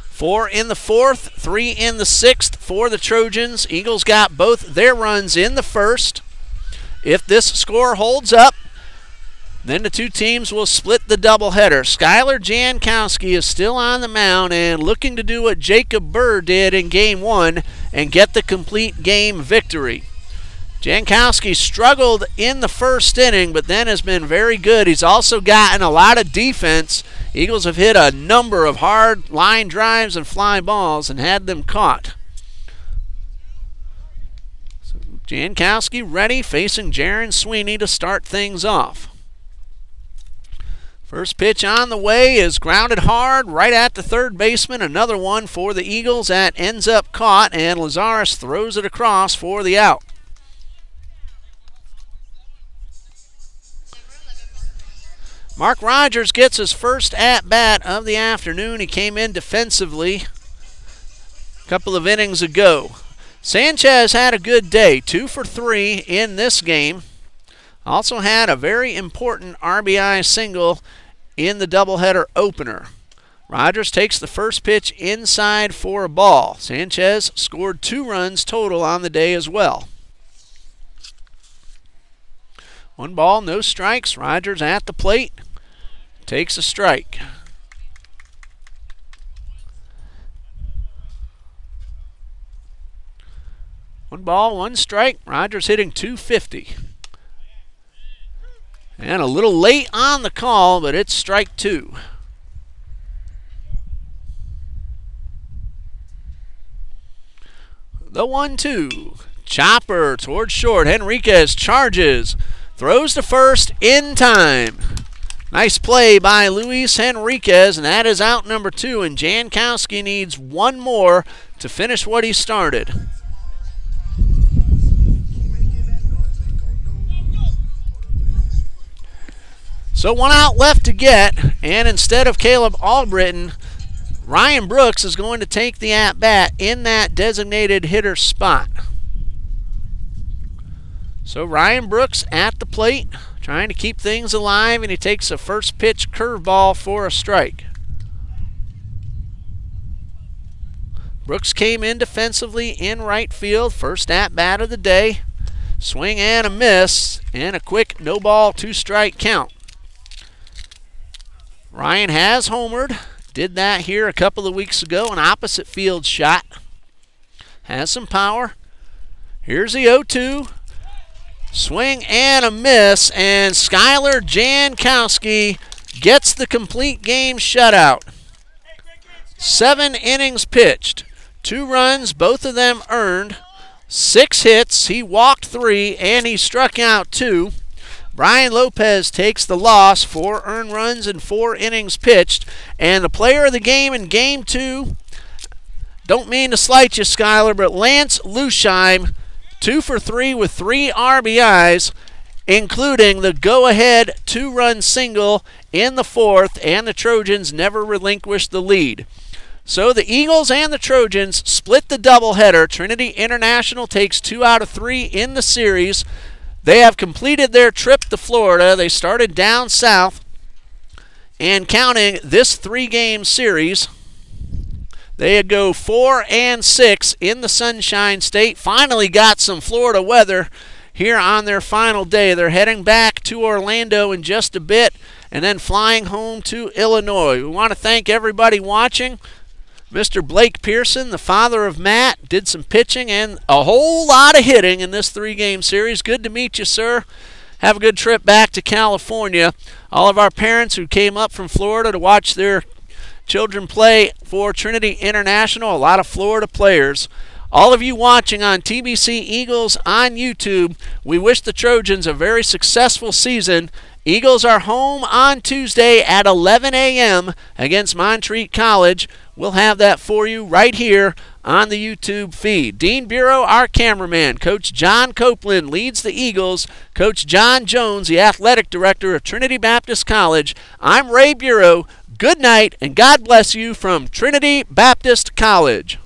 Speaker 1: 4 in the 4th, 3 in the 6th for the Trojans. Eagles got both their runs in the 1st. If this score holds up, then the two teams will split the doubleheader. Skylar Jankowski is still on the mound and looking to do what Jacob Burr did in Game 1 and get the complete game victory. Jankowski struggled in the 1st inning, but then has been very good. He's also gotten a lot of defense. Eagles have hit a number of hard line drives and fly balls and had them caught. Jankowski ready, facing Jaron Sweeney to start things off. First pitch on the way is grounded hard right at the third baseman. Another one for the Eagles that ends up caught, and Lazarus throws it across for the out. Mark Rogers gets his first at-bat of the afternoon. He came in defensively a couple of innings ago. Sanchez had a good day, 2 for 3 in this game. Also had a very important RBI single in the doubleheader opener. Rogers takes the first pitch inside for a ball. Sanchez scored 2 runs total on the day as well. 1 ball, no strikes. Rogers at the plate, takes a strike. 1 ball, 1 strike. Rogers hitting .250. And a little late on the call, but it's strike 2. The 1-2. Chopper towards short. Henriquez charges. Throws to first in time. Nice play by Luis Henriquez, and that is out number 2. And Jankowski needs 1 more to finish what he started. So 1 out left to get, and instead of Caleb Albritton, Ryan Brooks is going to take the at-bat in that designated hitter spot. So Ryan Brooks at the plate, trying to keep things alive, and he takes a first pitch curveball for a strike. Brooks came in defensively in right field, first at-bat of the day. Swing and a miss, and a quick no-ball, 2-strike count. Ryan has homered. Did that here a couple of weeks ago, an opposite field shot. Has some power. Here's the 0-2. Swing and a miss, and Skylar Jankowski gets the complete game shutout. 7 innings pitched. 2 runs, both of them earned. 6 hits. He walked 3, and he struck out 2. Brian Lopez takes the loss, 4 earned runs and 4 innings pitched. And the player of the game in Game 2, don't mean to slight you, Skylar, but Lance Lusheim, 2 for 3 with 3 RBIs. including the go-ahead 2-run single in the fourth, and the Trojans never relinquished the lead. So the Eagles and the Trojans split the doubleheader. Trinity International takes 2 out of 3 in the series. They have completed their trip to Florida. They started down south, and counting this 3-game series, they go 4-6 in the Sunshine State. Finally got some Florida weather here on their final day. They're heading back to Orlando in just a bit and then flying home to Illinois. We want to thank everybody watching. Mr. Blake Pearson, the father of Matt, did some pitching and a whole lot of hitting in this 3-game series. Good to meet you, sir. Have a good trip back to California. All of our parents who came up from Florida to watch their children play for Trinity International, a lot of Florida players. All of you watching on TBC Eagles on YouTube, we wish the Trojans a very successful season. Eagles are home on Tuesday at 11 a.m. against Montreat College. We'll have that for you right here on the YouTube feed. Dean Bureau, our cameraman. Coach John Copeland leads the Eagles. Coach John Jones, the athletic director of Trinity Baptist College. I'm Ray Bureau. Good night, and God bless you from Trinity Baptist College.